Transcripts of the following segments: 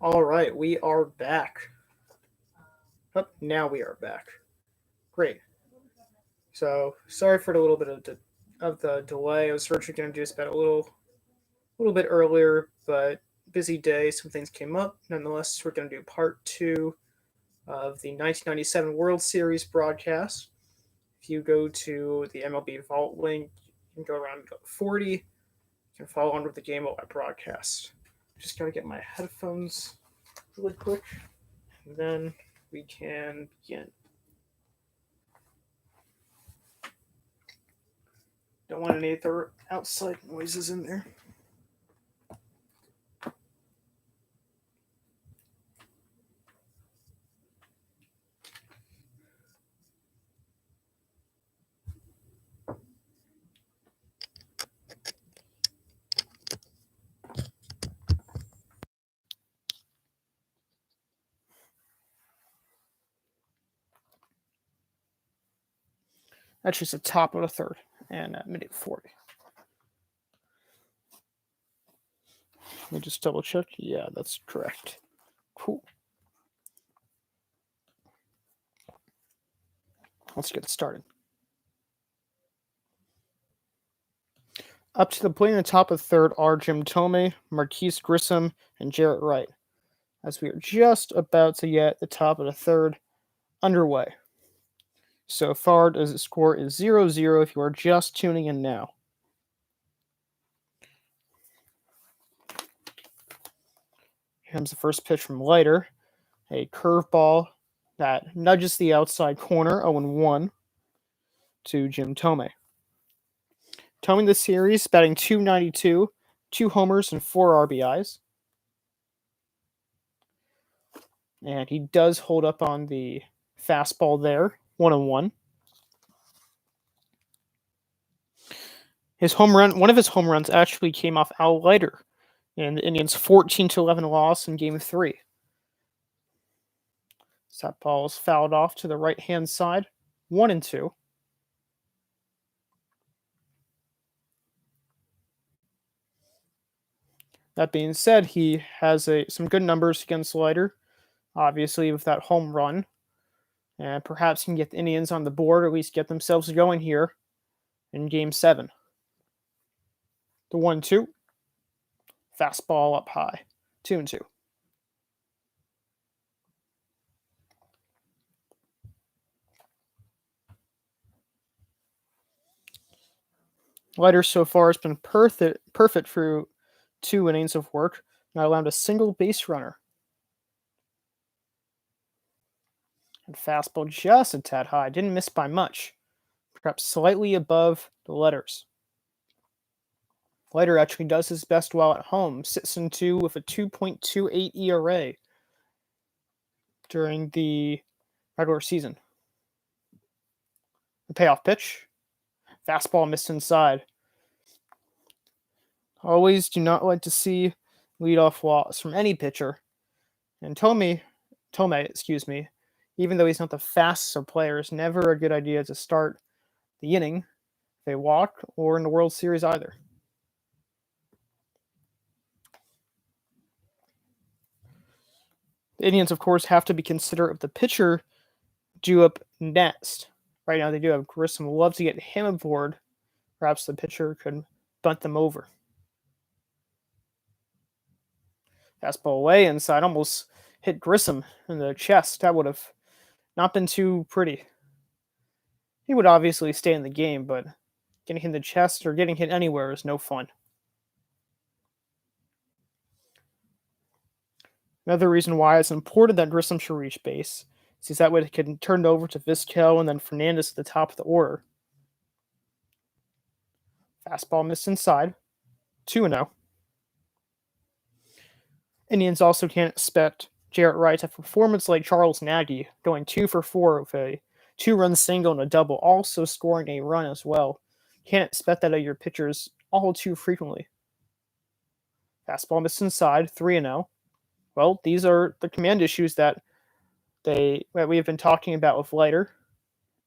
All right, we are back. Oh, now we are back. Great. So sorry for the little bit of the delay. I was originally going to do this about a little bit earlier, but busy day. Some things came up. Nonetheless, we're going to do part two of the 1997 World Series broadcast. If you go to the MLB Vault link, you can go around 40. You can follow on with the game while I broadcast. Just gotta get my headphones really quick, and then we can begin. Don't want any other outside noises in there. That's just the top of the third and minute 40. Let me just double check. Yeah, that's correct. Cool. Let's get started. Up to the plate in the top of the third are Jim Thome, Marquise Grissom, and Jarrett Wright, as we are just about to get the top of the third underway. So far, the score is 0-0 if you are just tuning in now. Here comes the first pitch from Leiter, a curveball that nudges the outside corner, 0-1 to Jim Thome. Thome the series, batting .292, 2 homers and 4 RBIs. And he does hold up on the fastball there, 1-1. One of his home runs actually came off Al Leiter in the Indians' 14-11 loss in Game 3. So that ball is fouled off to the right-hand side, 1-2. That being said, he has some good numbers against Leiter, obviously with that home run. And perhaps he can get the Indians on the board, or at least get themselves going here in Game 7. The 1-2. Fastball up high. 2-2. Leiter so far has been perfect through 2 innings of work, not allowed a single base runner. And fastball just a tad high, didn't miss by much, perhaps slightly above the letters. Leiter actually does his best while at home, 6-2 with a 2.28 ERA during the regular season. The payoff pitch, fastball missed inside. Always do not like to see leadoff walks from any pitcher. And Thome, even though he's not the fastest of players, never a good idea to start the inning if they walk or in the World Series either. The Indians, of course, have to be considerate of the pitcher due up next. Right now, they do have Grissom. Love to get him aboard. Perhaps the pitcher could bunt them over. Fastball away inside, almost hit Grissom in the chest. That would have not been too pretty. He would obviously stay in the game, but getting hit in the chest or getting hit anywhere is no fun. Another reason why it's important that Grissom should reach base is that way it can turn it over to Vizquel and then Fernandez at the top of the order. Fastball missed inside. 2-0. Indians also can't expect Jarrett Wright to have a performance like Charles Nagy, going 2 for 4 with a 2-run single and a double, also scoring a run as well. Can't expect that of your pitchers all too frequently. Fastball missed inside, 3-0. Well, these are the command issues that we have been talking about with Leiter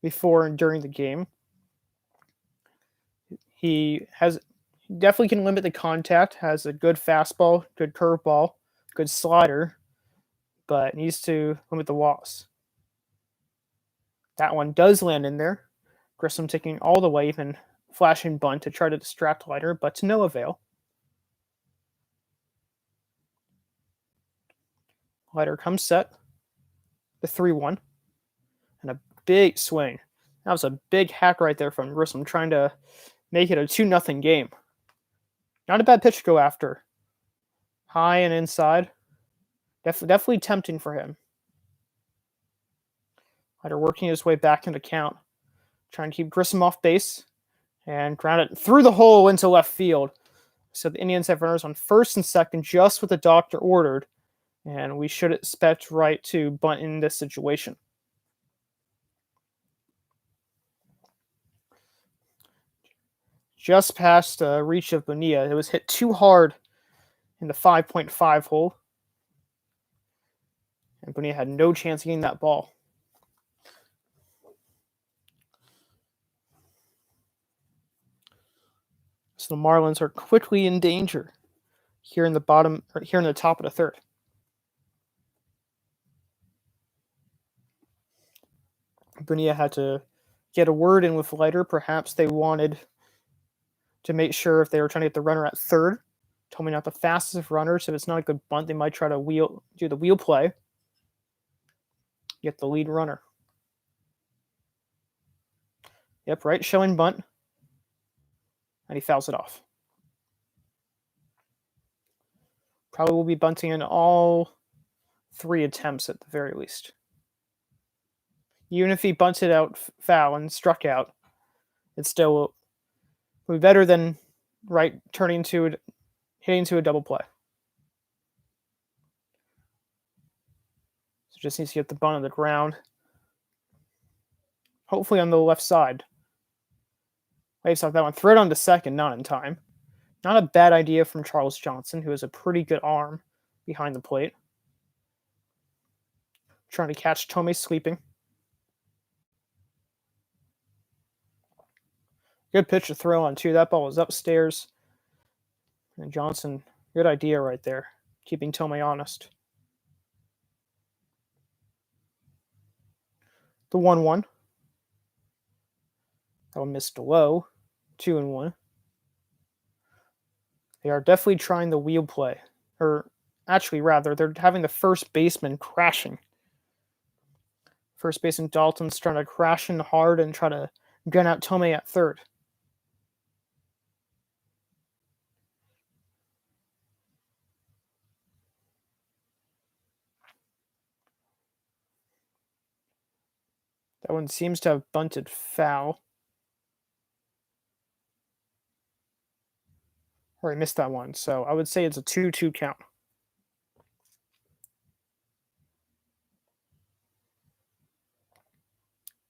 before and during the game. He definitely can limit the contact, has a good fastball, good curveball, good slider, but needs to limit the loss. That one does land in there. Grissom taking all the way, even flashing bunt to try to distract Leiter, but to no avail. Leiter comes set. The 3-1. And a big swing. That was a big hack right there from Grissom, trying to make it a 2-0 game. Not a bad pitch to go after. High and inside. Definitely tempting for him. Leiter working his way back into count. Trying to keep Grissom off base. And ground it through the hole into left field. So the Indians have runners on first and second, just what the doctor ordered. And we should expect Wright to bunt in this situation. Just past reach of Bonilla. It was hit too hard in the 5.5 hole. And Bonilla had no chance of getting that ball. So the Marlins are quickly in danger here in the top of the third. Bonilla had to get a word in with Leiter. Perhaps they wanted to make sure if they were trying to get the runner at third. Tomei not the fastest of runners. If it's not a good bunt, they might try to do the wheel play. Get the lead runner. Yep, right, showing bunt. And he fouls it off. Probably will be bunting in all 3 attempts at the very least. Even if he bunted out foul and struck out, it still would be better than Wright hitting to a double play. So just needs to get the bunt on the ground. Hopefully on the left side. Waves off that one. Throw it on to second, not in time. Not a bad idea from Charles Johnson, who has a pretty good arm behind the plate. Trying to catch Tomei sleeping. Good pitch to throw on, too. That ball was upstairs. And Johnson, good idea right there. Keeping Tomei honest. The 1-1. That one missed low. 2-1. They are definitely trying the wheel play. Or actually, rather, they're having the first baseman crashing. First baseman Dalton's trying to crash in hard and try to gun out Tomei at third. That one seems to have bunted foul. Or he missed that one, so I would say it's a 2-2 count.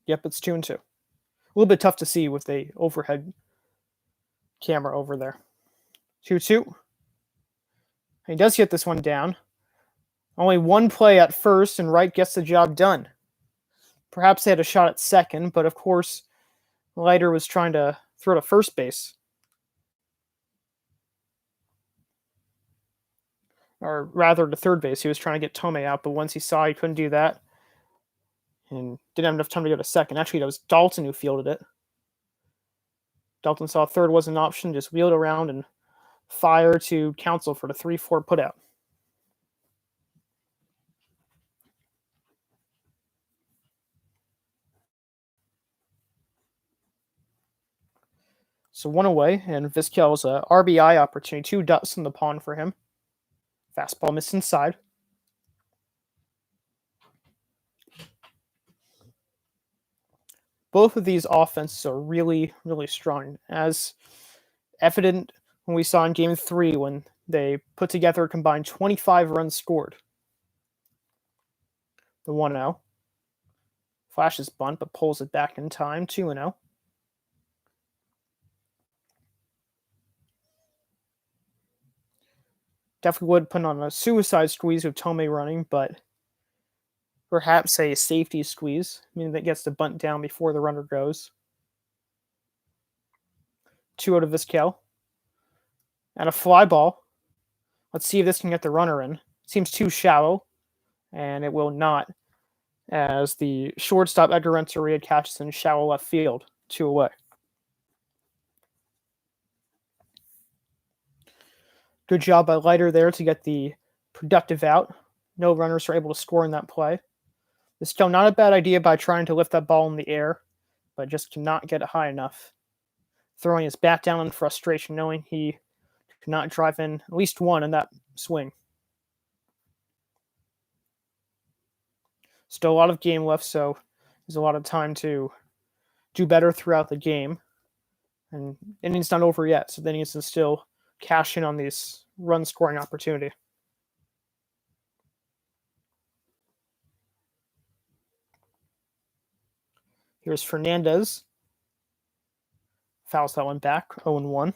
Yep, it's 2-2. A little bit tough to see with the overhead camera over there. 2-2. He does get this one down. Only one play at first, and Wright gets the job done. Perhaps they had a shot at second, but of course, Leiter was trying to throw to first base. Or rather, to third base. He was trying to get Tomei out, but once he saw he couldn't do that, and didn't have enough time to go to second. Actually, that was Dalton who fielded it. Dalton saw third was an option, just wheeled around and fired to Counsell for the 3-4 putout. So one away, and Vizquel's a RBI opportunity. 2 dots in the pond for him. Fastball missed inside. Both of these offenses are really, really strong, as evident when we saw in Game 3 when they put together a combined 25 runs scored. The 1-0. Flashes bunt, but pulls it back in time. 2-0. Definitely would put on a suicide squeeze with Tomei running, but perhaps a safety squeeze, meaning that gets the bunt down before the runner goes. 2 out of Vizquel. And a fly ball. Let's see if this can get the runner in. Seems too shallow. and it will not, as the shortstop Edgar Renteria catches in shallow left field, 2 away. Good job by Leiter there to get the productive out. No runners are able to score in that play. It's still not a bad idea by trying to lift that ball in the air, but just cannot get it high enough. Throwing his bat down in frustration, knowing he could not drive in at least one in that swing. Still a lot of game left, so there's a lot of time to do better throughout the game. And inning's not over yet, so then he can still cash in on this run scoring opportunity. Here's Fernandez. Fouls that one back, 0-1.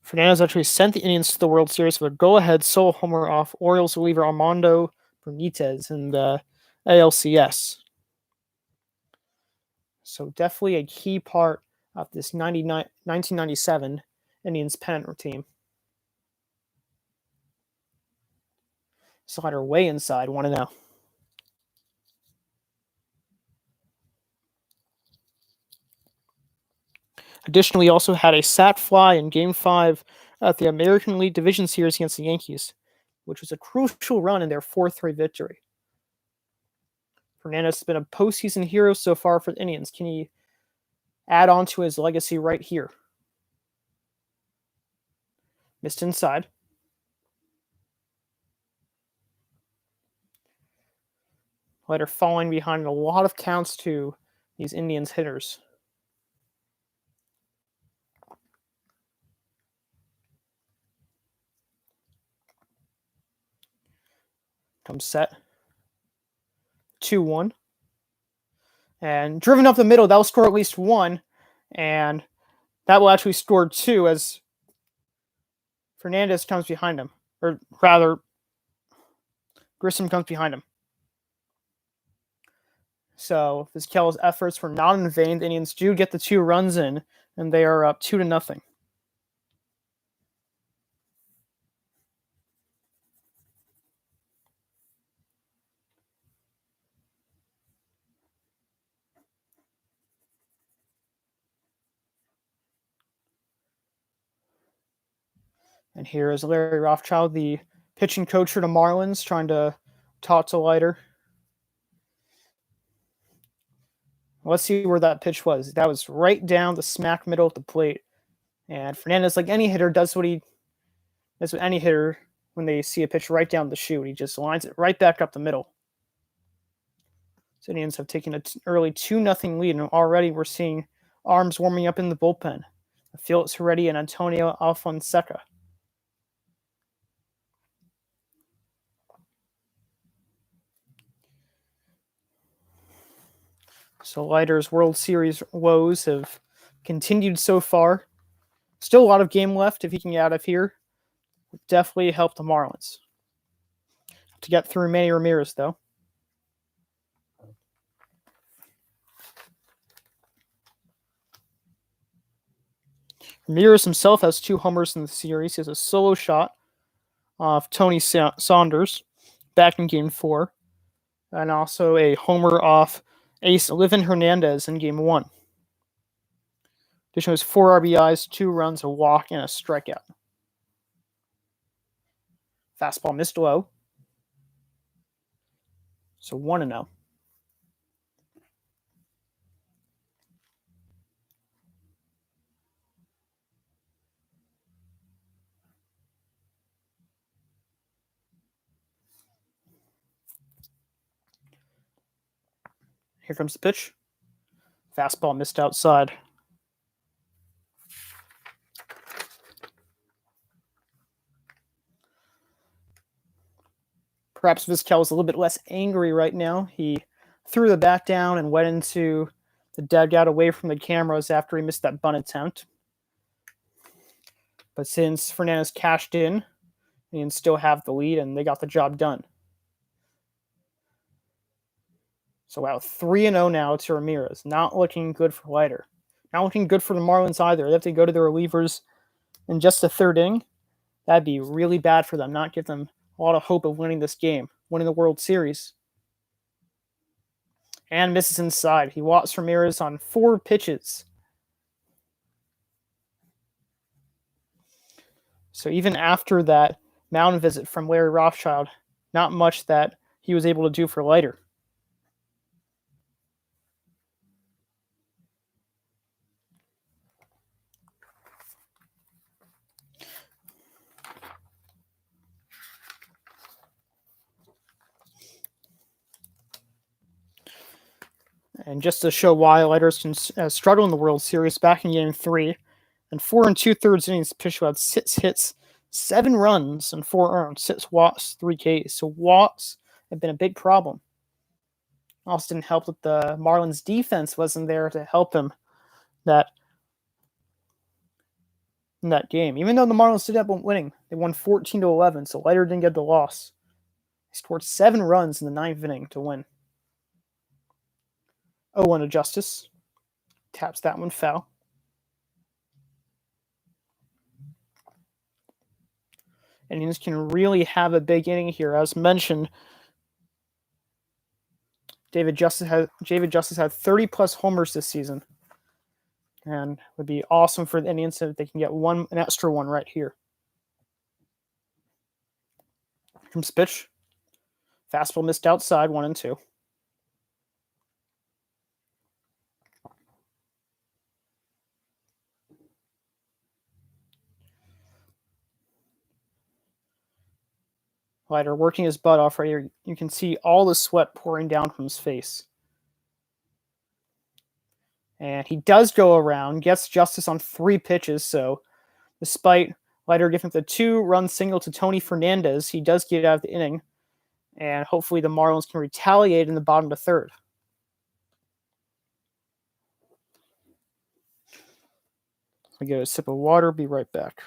Fernandez actually sent the Indians to the World Series with a go-ahead solo homer off Orioles reliever Armando Benitez in the ALCS. So definitely a key part of this 1997 Indians pennant team. Slider way inside, 1-0. Additionally, he also had a sat fly in Game 5 at the American League Division Series against the Yankees, which was a crucial run in their 4-3 victory. Fernandez has been a postseason hero so far for the Indians. Can he add on to his legacy right here? Missed inside. Leiter falling behind a lot of counts to these Indians hitters. Comes set. 2-1. And driven up the middle, that'll score at least 1. And that will actually score 2 as Fernandez comes behind him. Or rather, Grissom comes behind him. So Vizquel's efforts were not in vain. The Indians do get the 2 runs in, and they are up 2-0. And here is Larry Rothschild, the pitching coach for the Marlins, trying to talk to Leiter. Let's see where that pitch was. That was right down the smack middle of the plate. And Fernandez, like any hitter, does what any hitter when they see a pitch right down the chute. He just lines it right back up the middle. So Indians have taken an early 2-0 lead, and already we're seeing arms warming up in the bullpen. Felix Heredia and Antonio Alfonseca. So Leiter's World Series woes have continued so far. Still a lot of game left. If he can get out of here, would definitely help the Marlins. To get through Manny Ramirez, though. Ramirez himself has 2 homers in the series. He has a solo shot off Tony Saunders back in Game 4. And also a homer off ace Livan Hernandez in Game 1. This shows 4 RBIs, 2 runs, a walk, and a strikeout. Fastball missed low. So 1-0. Here comes the pitch. Fastball missed outside. Perhaps Vizquel is a little bit less angry right now. He threw the bat down and went into the dugout away from the cameras after he missed that bunt attempt. But since Fernandez cashed in and still have the lead, and they got the job done. So out 3-0 now to Ramirez. Not looking good for Leiter. Not looking good for the Marlins either. They have to go to their relievers in just the third inning. That'd be really bad for them. Not give them a lot of hope of winning this game, winning the World Series. And misses inside. He walks Ramirez on 4 pitches. So even after that mound visit from Larry Rothschild, not much that he was able to do for Leiter. And just to show why Leiters can struggle in the World Series, back in Game 3, and 4 2/3 innings, pitcher had 6 hits, 7 runs, and 4 earned, 6 walks, 3 Ks. So walks have been a big problem. Also didn't help that the Marlins defense wasn't there to help him in that game. Even though the Marlins did end up winning, they won 14-11, so Leiter didn't get the loss. He scored 7 runs in the 9th inning to win. 0-1 to Justice. Taps that one foul. Indians can really have a big inning here. As mentioned, David Justice had 30-plus homers this season. And it would be awesome for the Indians if they can get an extra one right here. From Spitch. Fastball missed outside, 1-2. Leiter working his butt off right here. You can see all the sweat pouring down from his face. And he does go around, gets Justice on 3 pitches, so despite Leiter giving the 2-run single to Tony Fernandez, he does get out of the inning, and hopefully the Marlins can retaliate in the bottom of the 3rd. I'll get a sip of water, be right back.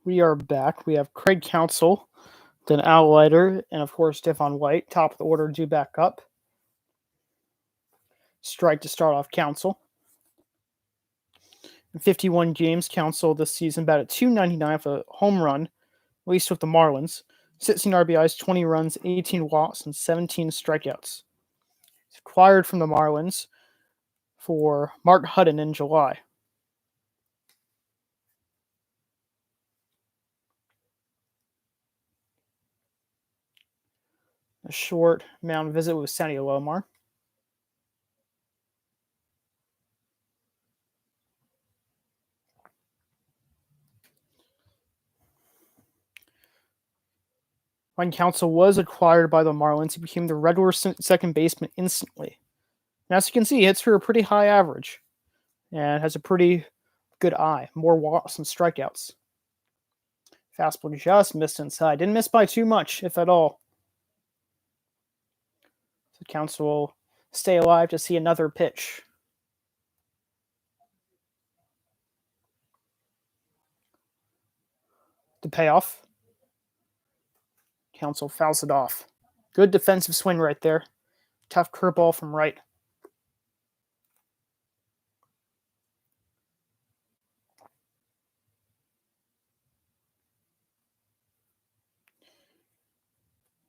We are back. We have Craig Counsell, then Al Leiter, and of course Stephon White. Top of the order due back up. Strike to start off Counsell. In 51 games, Counsell this season batted .299 for a home run, at least with the Marlins. 16 RBIs, 20 runs, 18 walks, and 17 strikeouts. He's acquired from the Marlins for Mark Hudden in July. A short mound visit with Sandy Alomar. When Counsell was acquired by the Marlins, he became the regular second baseman instantly. And as you can see, he hits for a pretty high average and has a pretty good eye, more walks and strikeouts. Fastball just missed inside. Didn't miss by too much, if at all. So Counsell will stay alive to see another pitch. The payoff. Counsell fouls it off. Good defensive swing right there. Tough curveball from right.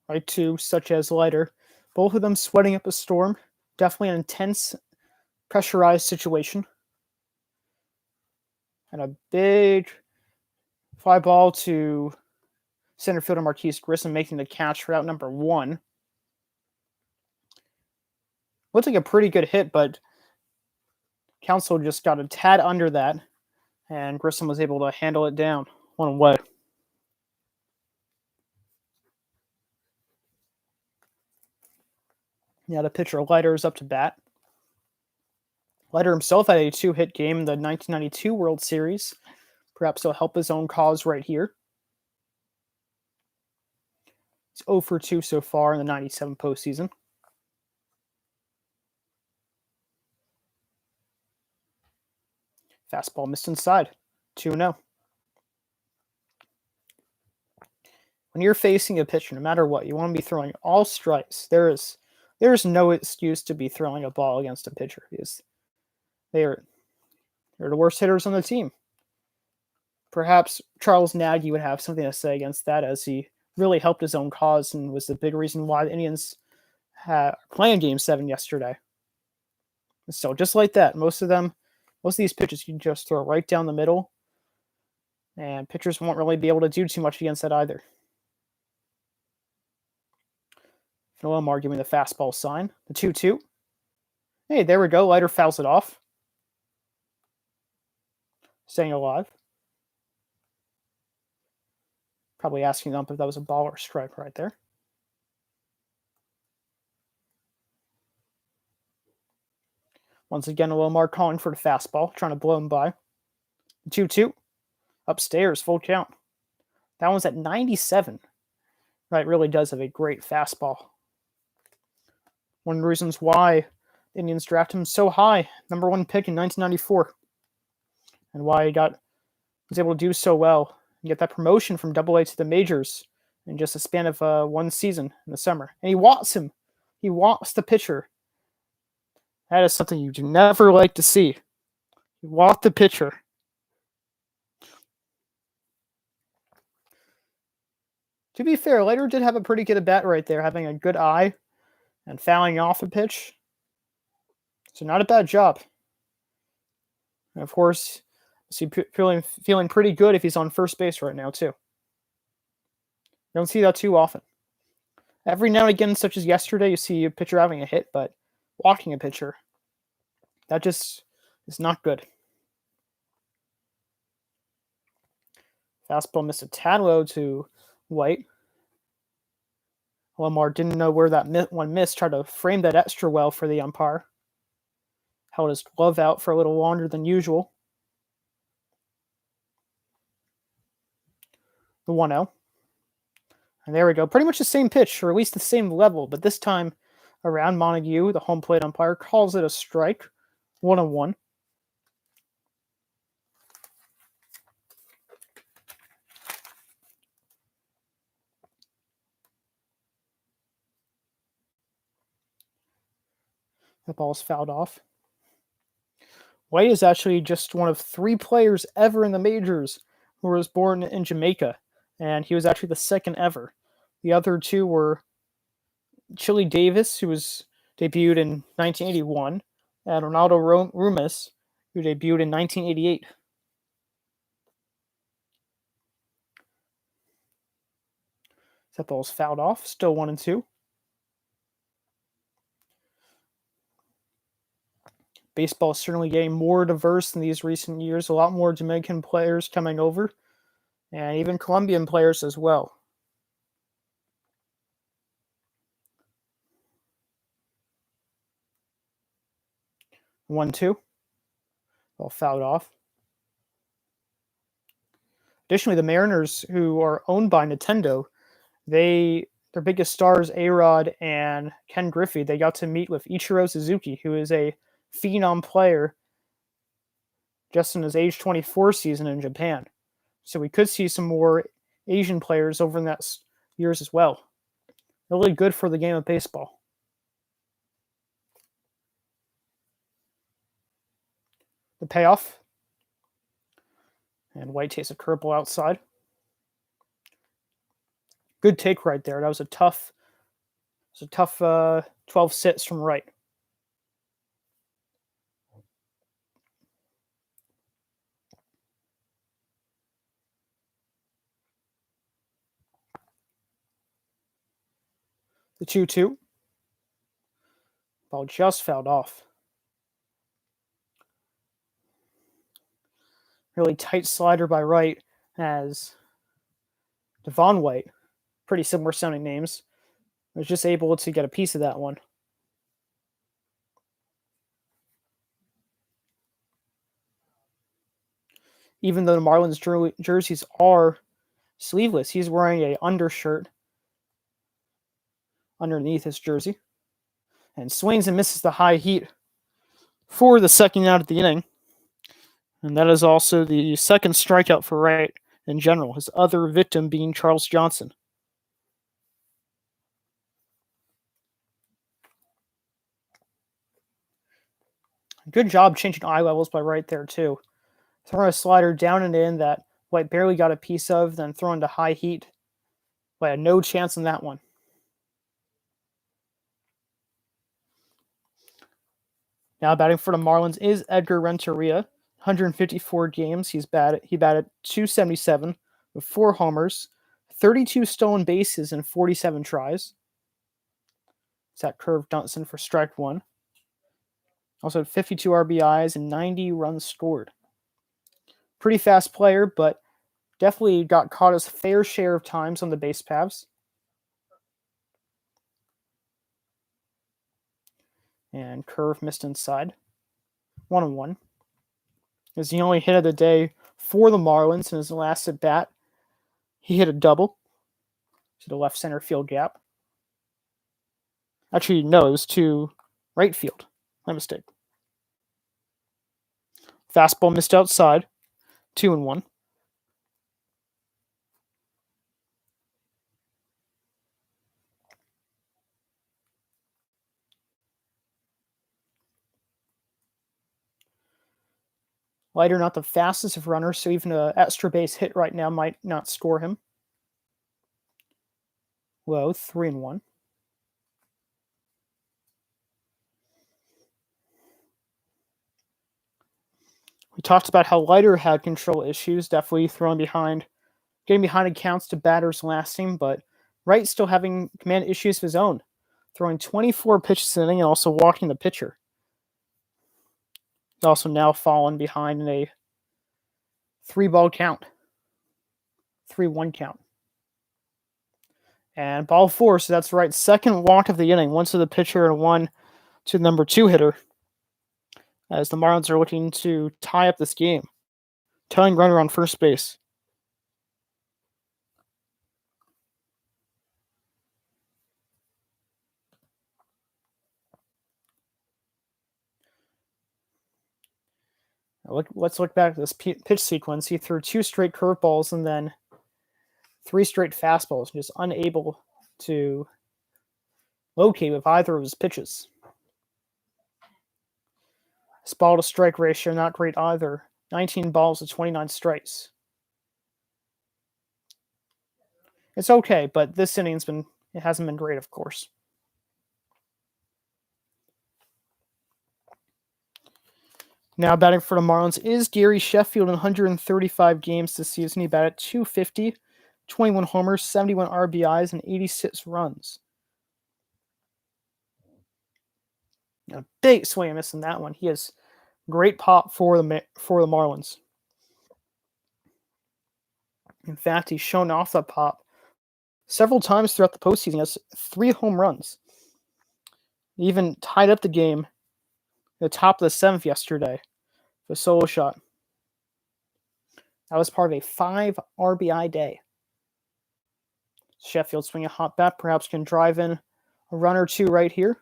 Right two, such as Leiter. Both of them sweating up a storm. Definitely an intense, pressurized situation. And a big fly ball to center fielder Marquise Grissom making the catch for out number 1. Looked like a pretty good hit, but Counsell just got a tad under that, and Grissom was able to handle it down 1 away. Now the pitcher Leiter is up to bat. Leiter himself had a 2-hit game in the 1992 World Series. Perhaps he'll help his own cause right here. He's 0 for 2 so far in the 97 postseason. Fastball missed inside. 2-0. When you're facing a pitcher, no matter what, you want to be throwing all strikes. There is no excuse to be throwing a ball against a pitcher because they're the worst hitters on the team. Perhaps Charles Nagy would have something to say against that, as he really helped his own cause and was the big reason why the Indians had playing Game 7 yesterday. So just like that, most of these pitches you can just throw right down the middle, and pitchers won't really be able to do too much against that either. Noel giving the fastball sign. The 2-2. Hey, there we go. Leiter fouls it off. Staying alive. Probably asking them if that was a ball or a strike right there. Once again, Wilmar calling for the fastball, trying to blow him by. 2-2. Upstairs, full count. That one's at 97. Right, really does have a great fastball. One of the reasons why the Indians drafted him so high, number 1 pick in 1994, and why he was able to do so well and get that promotion from AA to the majors in just a span of 1 season in the summer. And he walks him. He walks the pitcher. That is something you do never like to see. He walked the pitcher. To be fair, Leiter did have a pretty good at bat right there, having a good eye and fouling off a pitch. So not a bad job. And of course, he's feeling pretty good if he's on first base right now, too. You don't see that too often. Every now and again, such as yesterday, you see a pitcher having a hit, but walking a pitcher, that just is not good. Fastball missed a tad low to White. Lamar didn't know where that one missed, tried to frame that extra well for the umpire. Held his glove out for a little longer than usual. The 1-0. And there we go. Pretty much the same pitch, or at least the same level, but this time around, Montague, the home plate umpire, calls it a strike. 1-1. The ball's fouled off. White is actually just one of 3 players ever in the majors who was born in Jamaica, and he was actually the second ever. The other 2 were Chili Davis, who was debuted in 1981, and Ronaldo Rumis, who debuted in 1988. That ball's fouled off, still 1-2. Baseball is certainly getting more diverse in these recent years. A lot more Jamaican players coming over, and even Colombian players as well. One, two. All fouled off. Additionally, the Mariners, who are owned by Nintendo, their biggest stars, A-Rod and Ken Griffey, they got to meet with Ichiro Suzuki, who is a phenom player just in his age 24 season in Japan. So we could see some more Asian players over in years as well. Really good for the game of baseball. The payoff. And White takes a curveball outside. Good take right there. That was a tough 12 sits from Wright. The 2-2. Ball just fouled off. Really tight slider by Wright as Devon White, pretty similar sounding names, was just able to get a piece of that one. Even though the Marlins jerseys are sleeveless, he's wearing an undershirt underneath his jersey. And swings and misses the high heat for the second out of the inning. And that is also the second strikeout for Wright in general, his other victim being Charles Johnson. Good job changing eye levels by Wright there, too. Throwing a slider down and in that White barely got a piece of, then throwing to high heat. White had no chance on that one. Now batting for the Marlins is Edgar Renteria. 154 games. He batted .277 with 4 homers, 32 stolen bases, and 47 tries. That curve Dunson for strike one. Also had 52 RBIs and 90 runs scored. Pretty fast player, but definitely got caught his fair share of times on the base paths. And curve missed inside. 1-1. It was the only hit of the day for the Marlins in his last at bat. He hit a double to the left center field gap. Actually, no, it was to right field. My mistake. Fastball missed outside. 2-1. Leiter not the fastest of runners, so even an extra base hit right now might not score him. Low, 3-1. We talked about how Leiter had control issues, definitely getting behind accounts to batters lasting, but Wright still having command issues of his own, throwing 24 pitches in an inning and also walking the pitcher. He's also now fallen behind in a 3-ball count. 3-1 count. And ball 4, so that's Wright's second walk of the inning. One to the pitcher and one to the number 2 hitter. As the Marlins are looking to tie up this game. Tying runner on first base. Let's look back at this pitch sequence. He threw 2 straight curveballs and then 3 straight fastballs, just unable to locate with either of his pitches. His ball to strike ratio, not great either. 19 balls to 29 strikes. It's okay, but this inning's it hasn't been great, of course. Now batting for the Marlins is Gary Sheffield in 135 games this season. He batted .250, 21 homers, 71 RBIs, and 86 runs. A big swing and miss in that one. He has great pop for the Marlins. In fact, he's shown off that pop several times throughout the postseason. He has 3 home runs. He even tied up the game at the top of the 7th yesterday with a solo shot. That was part of a 5 RBI day. Sheffield swinging a hot bat, perhaps can drive in a run or 2 right here.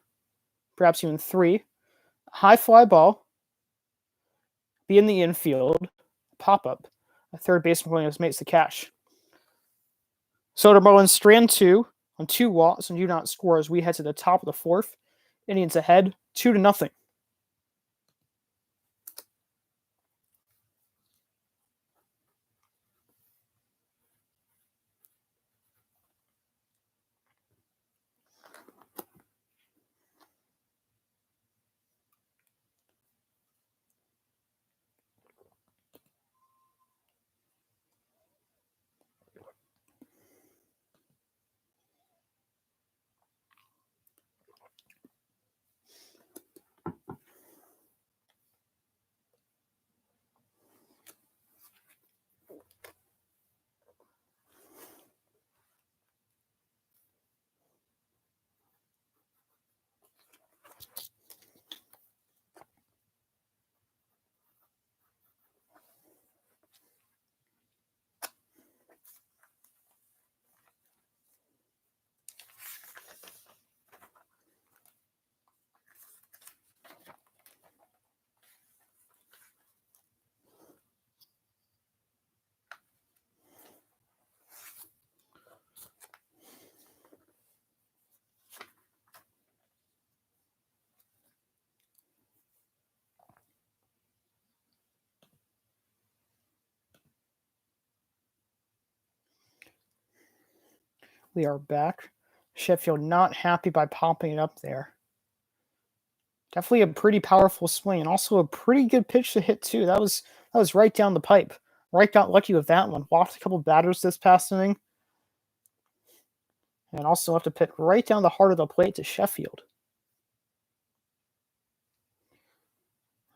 Perhaps even 3. High fly ball. Be in the infield. Pop up. A third baseman makes the catch. Soder Marlins strand two on 2 walks and do not score as we head to the top of the fourth. Indians ahead 2-0. We are back. Sheffield not happy by popping it up there. Definitely a pretty powerful swing and also a pretty good pitch to hit too. That was right down the pipe. Wright got lucky with that one. Walked a couple batters this past inning, and also left a pit right down the heart of the plate to Sheffield.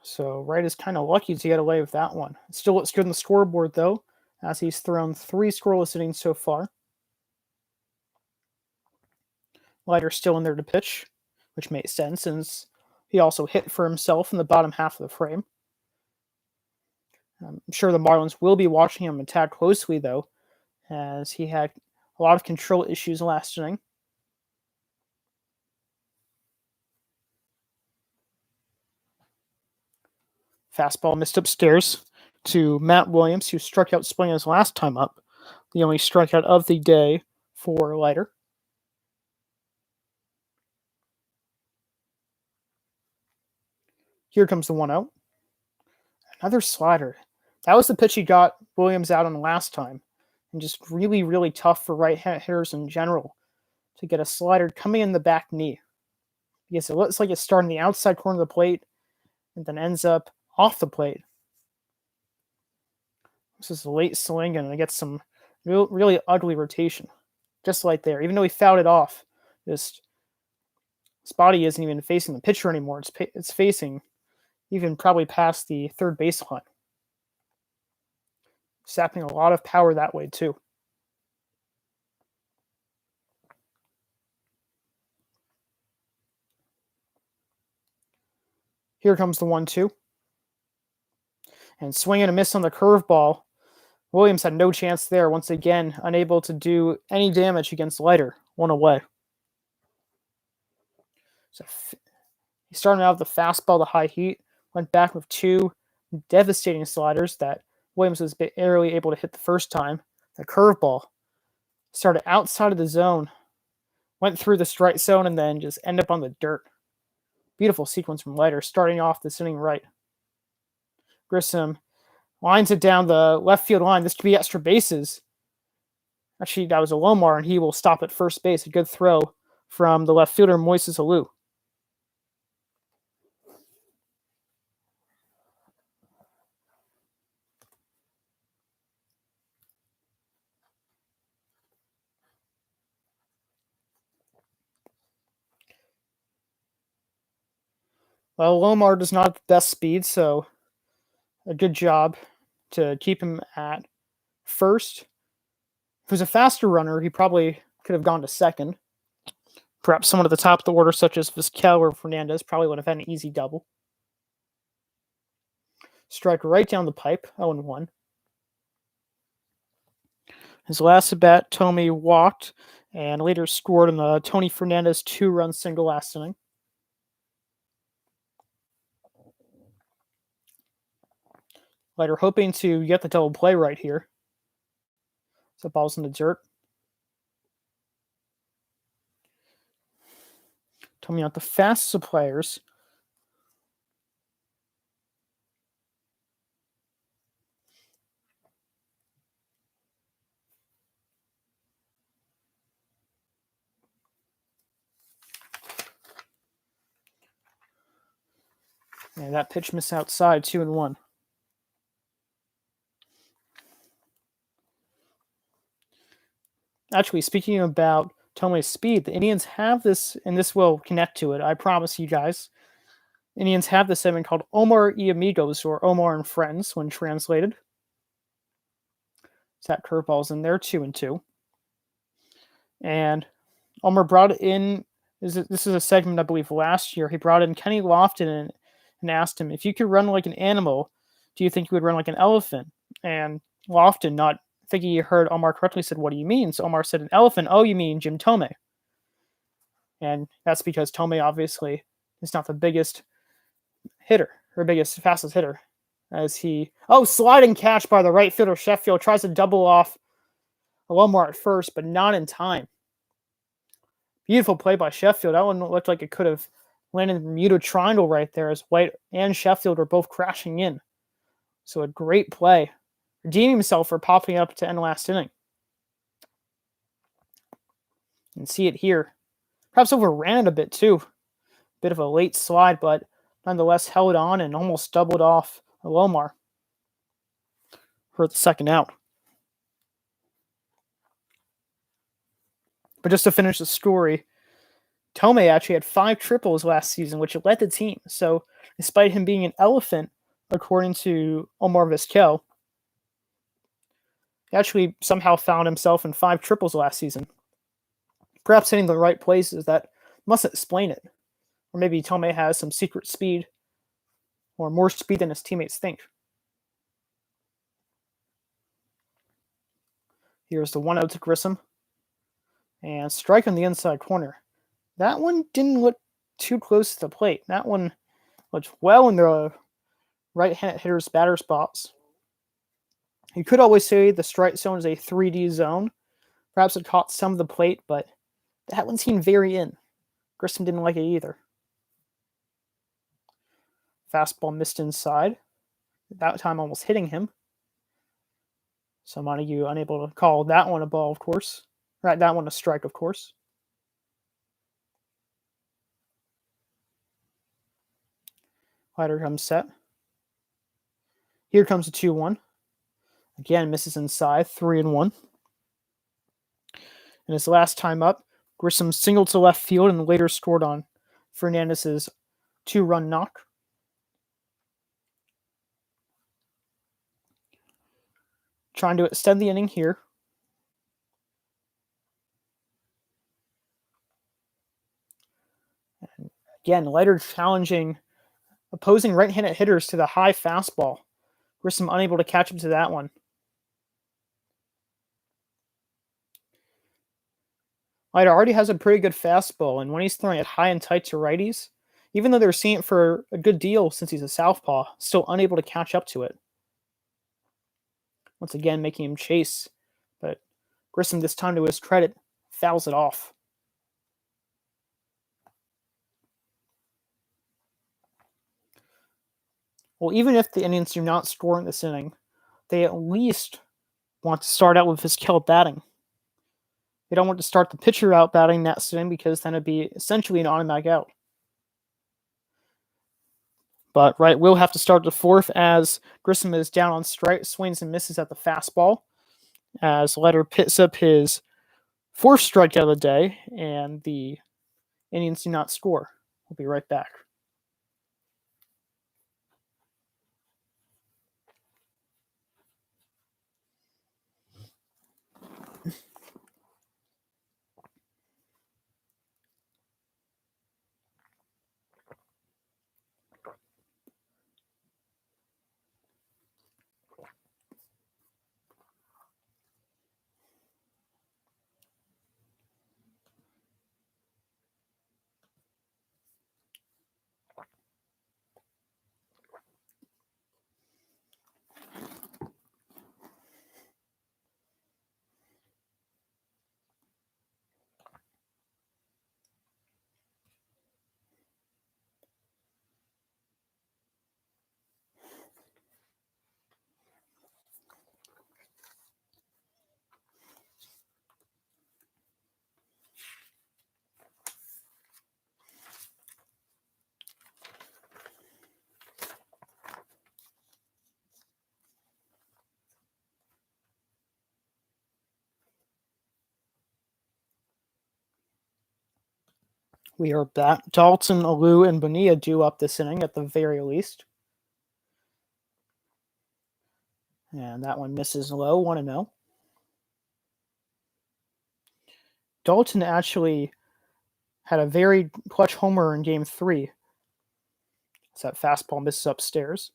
So Wright is kind of lucky to get away with that one. It still looks good on the scoreboard though, as he's thrown 3 scoreless innings so far. Leiter still in there to pitch, which makes sense since he also hit for himself in the bottom half of the frame. I'm sure the Marlins will be watching him a tad closely though, as he had a lot of control issues last inning. Fastball missed upstairs to Matt Williams, who struck out swinging his last time up. The only strikeout of the day for Leiter. Here comes the 1-0. Another slider. That was the pitch he got Williams out on last time. And just really, really tough for right-hand hitters in general to get a slider coming in the back knee. Because it looks like it's starting the outside corner of the plate and then ends up off the plate. This is a late swing and it gets some really ugly rotation. Just like there. Even though he fouled it off, just his body isn't even facing the pitcher anymore. It's facing even probably past the third baseline. Sapping a lot of power that way too. Here comes the 1-2. And swing and a miss on the curveball. Williams had no chance there. Once again, unable to do any damage against Leiter. 1 away. So he started out with the fastball to high heat. Went back with 2 devastating sliders that Williams was barely able to hit the first time. The curveball started outside of the zone, went through the strike zone, and then just ended up on the dirt. Beautiful sequence from Leiter, starting off this inning right. Grissom lines it down the left field line. This could be extra bases. Actually, that was a Lomar, and he will stop at first base. A good throw from the left fielder, Moises Alou. Well, Lomar does not have the best speed, so a good job to keep him at first. If he was a faster runner, he probably could have gone to second. Perhaps someone at the top of the order, such as Vizquel or Fernandez, probably would have had an easy double. Strike right down the pipe, 0-1. His last at bat, Tommy walked and later scored in the Tony Fernandez 2-run single last inning. Leiter hoping to get the double play right here. So ball's in the dirt. Tomei not the fastest of players. And that pitch missed outside, 2-1. Actually, speaking about Tomei's speed, the Indians have this, and this will connect to it, I promise you guys. Indians have this segment called Omar y Amigos, or Omar and Friends, when translated. So that curveball's in there, 2-2. And Omar brought in, this is a segment, I believe, last year. He brought in Kenny Lofton and asked him, if you could run like an animal, do you think you would run like an elephant? And Lofton, not thinking he heard Omar correctly, said, what do you mean? So Omar said, an elephant. Oh, you mean Jim Tomei. And that's because Tomei obviously is not the biggest hitter, or fastest hitter. As he, sliding catch by the right fielder Sheffield, tries to double off Alomar at first, but not in time. Beautiful play by Sheffield. That one looked like it could have landed in the Bermuda Triangle right there, as White and Sheffield were both crashing in. So a great play. Redeeming himself for popping up to end last inning. And see it here. Perhaps overran it a bit too. Bit of a late slide, but nonetheless held on and almost doubled off Alomar for the second out. But just to finish the story, Tomei actually had 5 triples last season, which led the team. So despite him being an elephant, according to Omar Vizquel, he actually somehow found himself in 5 triples last season. Perhaps hitting the right places, that must explain it. Or maybe Tomei has some secret speed, or more speed than his teammates think. Here's the 1-0 to Grissom. And strike on the inside corner. That one didn't look too close to the plate. That one looked well in the right-handed hitter's batter spots. You could always say the strike zone is a 3D zone. Perhaps it caught some of the plate, but that one seemed very in. Grissom didn't like it either. Fastball missed inside. That time almost hitting him. So Montague unable to call that one a ball, of course. Right, that one a strike, of course. Leiter comes set. Here comes the 2-1. Again, misses inside, 3-1. And his last time up, Grissom singled to left field and later scored on Fernandez's 2-run knock. Trying to extend the inning here. And again, Leiter challenging opposing right-handed hitters to the high fastball. Grissom unable to catch up to that one. Leiter already has a pretty good fastball, and when he's throwing it high and tight to righties, even though they're seeing it for a good deal since he's a southpaw, still unable to catch up to it. Once again, making him chase, but Grissom, this time to his credit, fouls it off. Well, even if the Indians do not score in this inning, they at least want to start out with Vizquel batting. They don't want to start the pitcher out batting that inning because then it'd be essentially an automatic out. But Wright will have to start the fourth as Grissom is down on strike, swings and misses at the fastball. As Leiter picks up his 4th strikeout of the day, and the Indians do not score. We'll be right back. We are back. Dalton, Alou, and Bonilla due up this inning at the very least. And that one misses low, 1-0. Dalton actually had a very clutch homer in Game 3. So that fastball misses upstairs.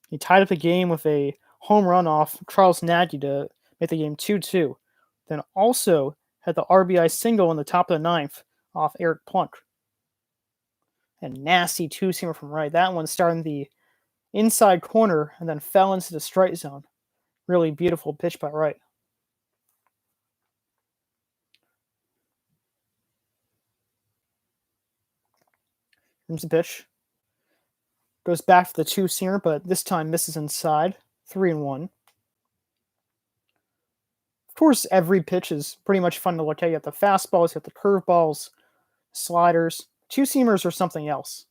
He tied up the game with a home run off Charles Nagy to make the game 2-2. Then also had the RBI single in the top of the ninth off Eric Plunk. And nasty two-seamer from right. That one started in the inside corner and then fell into the strike zone. Really beautiful pitch by Wright. Here's the pitch. Goes back for the two-seamer, but this time misses inside. 3-1. Of course, every pitch is pretty much fun to look at. You have the fastballs, you have the curveballs, sliders. Two-seamers are something else.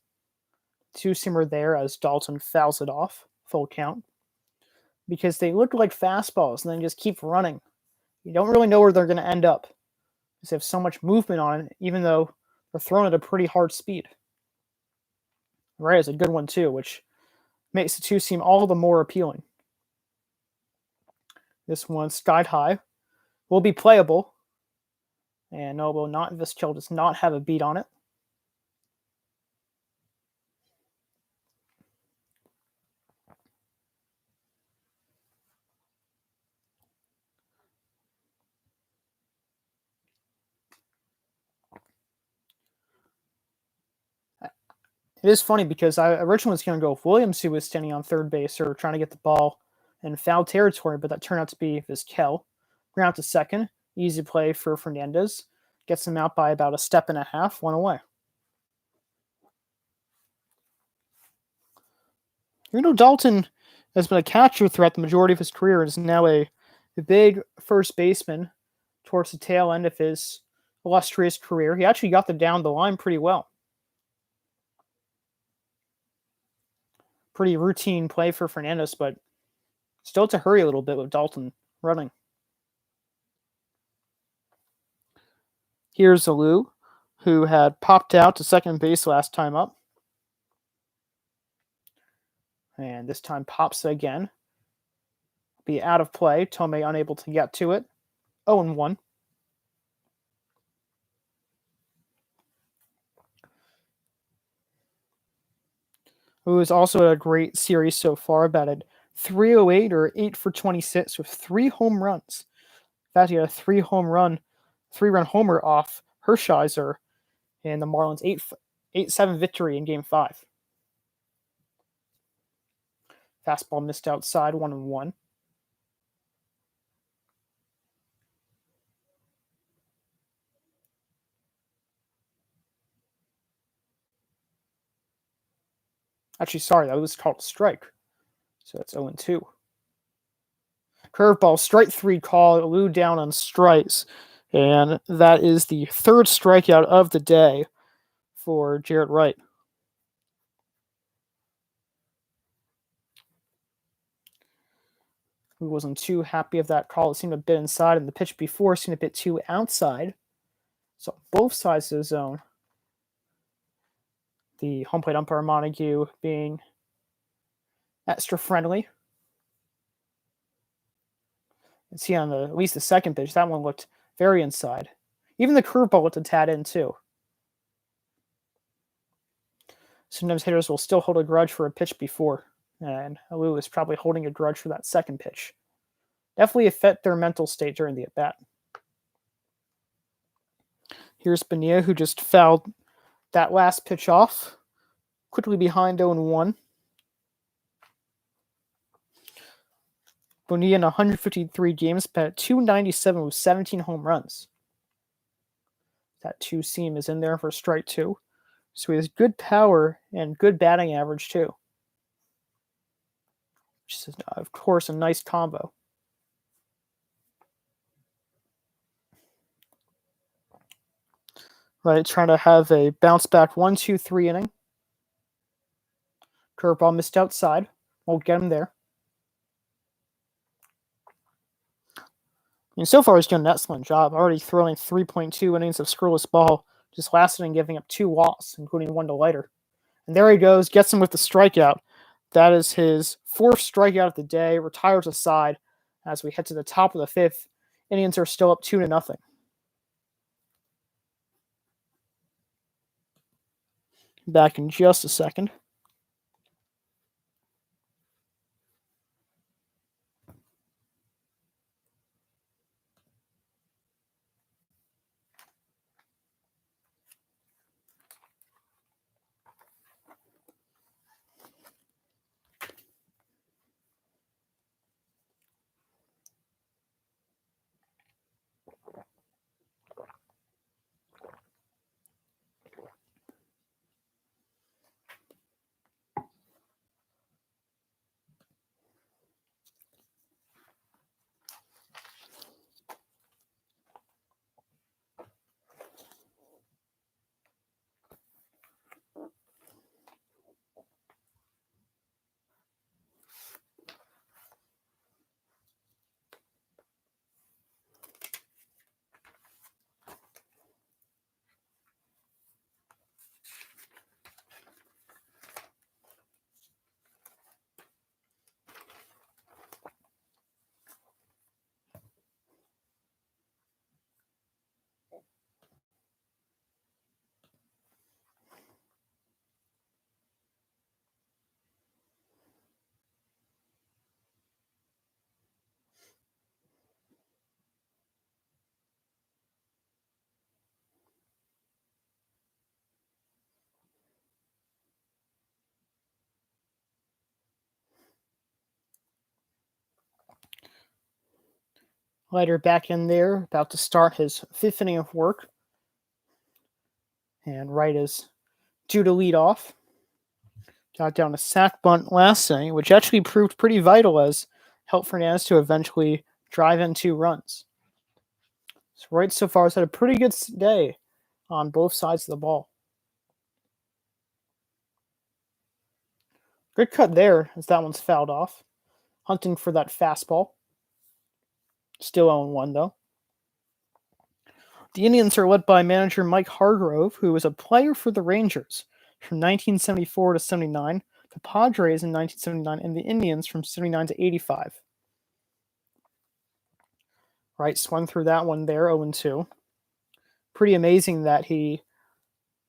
Two-seamer there as Dalton fouls it off. Full count. Because they look like fastballs and then just keep running. You don't really know where they're going to end up. Because they have so much movement on it, even though they're thrown at a pretty hard speed. Right is a good one too, which makes the two-seam all the more appealing. This one skied high. Will be playable. And no, will not. Vizquel does not have a beat on it. It is funny because I originally was going to go with Williams, who was standing on third base or trying to get the ball in foul territory, but that turned out to be Vizquel. Ground to second. Easy play for Fernandez. Gets him out by about a step and a half, one away. Dalton has been a catcher throughout the majority of his career and is now a big first baseman towards the tail end of his illustrious career. He actually got down the line pretty well. Pretty routine play for Fernandez, but still to hurry a little bit with Dalton running. Here's Alou, who had popped out to second base last time up. And this time pops again. Be out of play. Tomei unable to get to it. 0-1. Who has also had a great series so far, about a 308 or 8 for 26 with 3 home runs. In fact, he had a 3-run homer off Hershiser in the Marlins 8-7 victory in Game 5. Fastball missed outside, 1-1. Actually, sorry, that was called a strike. So that's 0-2. Curveball, strike 3 call, Alou down on strikes. And that is the third strikeout of the day for Jaret Wright. Who wasn't too happy of that call. It seemed a bit inside, and the pitch before seemed a bit too outside. So both sides of the zone. The home plate umpire Montague being extra friendly. And see on at least the second pitch, that one looked very inside. Even the curveball looked a tad in too. Sometimes hitters will still hold a grudge for a pitch before, and Alou is probably holding a grudge for that second pitch. Definitely affect their mental state during the at-bat. Here's Bonilla, who just fouled that last pitch off. Quickly behind 0-1. Bonilla in 153 games, batted .297 with 17 home runs. That two-seam is in there for strike 2. So he has good power and good batting average too. Which is, of course, a nice combo. Right, trying to have a bounce back 1-2-3 inning. Curveball missed outside. Won't get him there. And so far, he's done an excellent job. Already throwing 3.2 innings of scoreless ball. just last inning giving up 2 walks, including 1 to Leiter. And there he goes, gets him with the strikeout. That is his 4th strikeout of the day, retires a side as we head to the top of the 5th. Indians are still up 2-0. Back in just a second. Leiter back in there, about to start his 5th inning of work. And Wright is due to lead off. Got down a sac bunt last inning, which actually proved pretty vital as helped Fernandez to eventually drive in 2 runs. So Wright so far has had a pretty good day on both sides of the ball. Good cut there as that one's fouled off. Hunting for that fastball. Still 0-1 though. The Indians are led by manager Mike Hargrove, who was a player for the Rangers from 1974 to 79, the Padres in 1979, and the Indians from 79 to 85. Wright swung through that one there, 0-2. Pretty amazing that he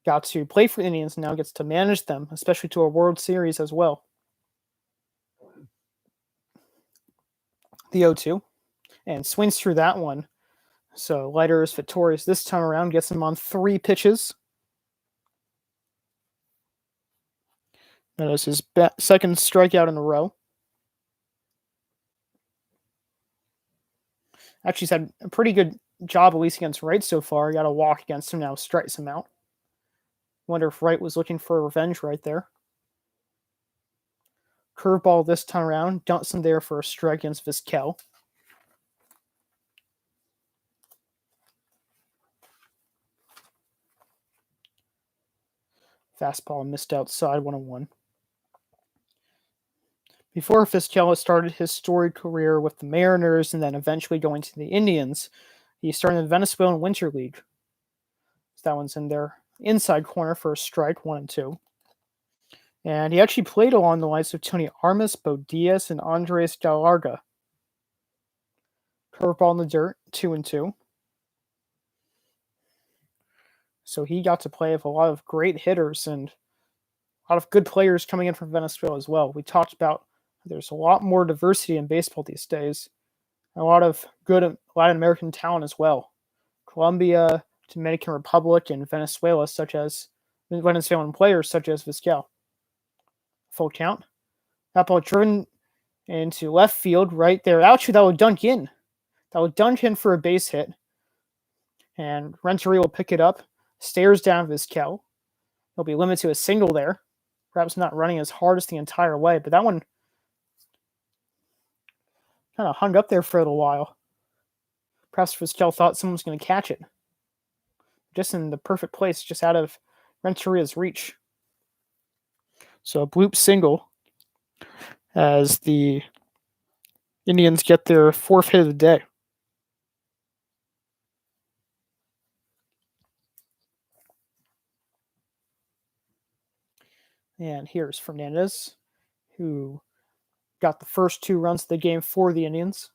got to play for the Indians and now gets to manage them, especially to a World Series as well. The 0-2. And swings through that one. So Leiter is victorious this time around, gets him on 3 pitches. That is his second strikeout in a row. Actually, he's had a pretty good job, at least against Wright so far. Got a walk against him now, strikes him out. Wonder if Wright was looking for revenge right there. Curveball this time around. Dumps him there for a strike against Vizquel. Fastball missed outside, 1-1. Before Vizquel started his storied career with the Mariners and then eventually going to the Indians, he started in the Venezuelan Winter League. So that one's in their inside corner for a strike, 1-2. And he actually played along the lines of Tony Armas, Bo Diaz, and Andres Galarga. Curveball in the dirt, 2-2. So he got to play with a lot of great hitters and a lot of good players coming in from Venezuela as well. We talked about there's a lot more diversity in baseball these days. And a lot of good Latin American talent as well. Colombia, Dominican Republic, and Venezuela, such as Venezuelan players such as Vizquel. Full count. That ball driven into left field right there. Actually, that would dunk in. That would dunk in for a base hit. And Renteria will pick it up. Stares down Vizquel. He'll be limited to a single there. Perhaps not running as hard as the entire way, but that one kind of hung up there for a little while. Perhaps Vizquel thought someone was going to catch it. Just in the perfect place, just out of Renteria's reach. So a bloop single as the Indians get their 4th hit of the day. And here's Fernandez, who got the first 2 runs of the game for the Indians.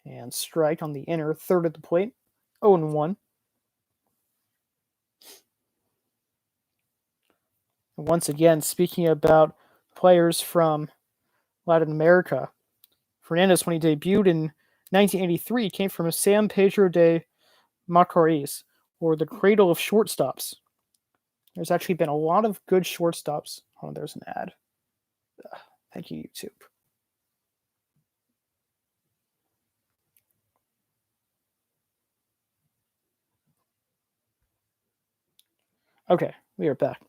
And strike on the inner third of the plate. 0-1. And once again, speaking about players from Latin America, Fernandez, when he debuted in 1983, came from San Pedro de Macorís, or the cradle of shortstops. There's actually been a lot of good shortstops. Oh, there's an ad. Thank you, YouTube. Okay, we are back.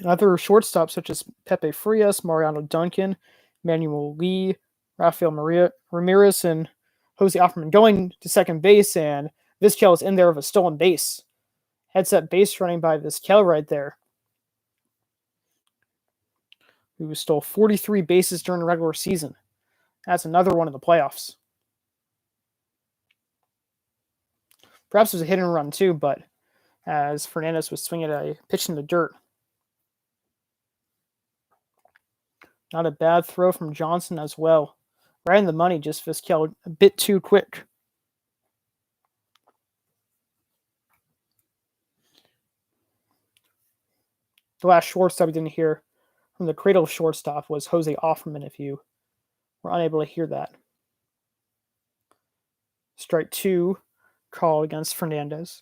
Other shortstops such as Pepe Frias, Mariano Duncan, Manuel Lee, Rafael Ramirez, and Jose Offerman going to second base, and Vizquel is in there with a stolen base. Headset base running by Vizquel right there, who stole 43 bases during the regular season. That's another one in the playoffs. Perhaps it was a hit and run too, but as Fernandez was swinging a pitch in the dirt. Not a bad throw from Johnson as well. Right in the money, just Vizquel a bit too quick. The last shortstop we didn't hear from the cradle shortstop was Jose Offerman, if you were unable to hear that. Strike 2 called against Fernandez.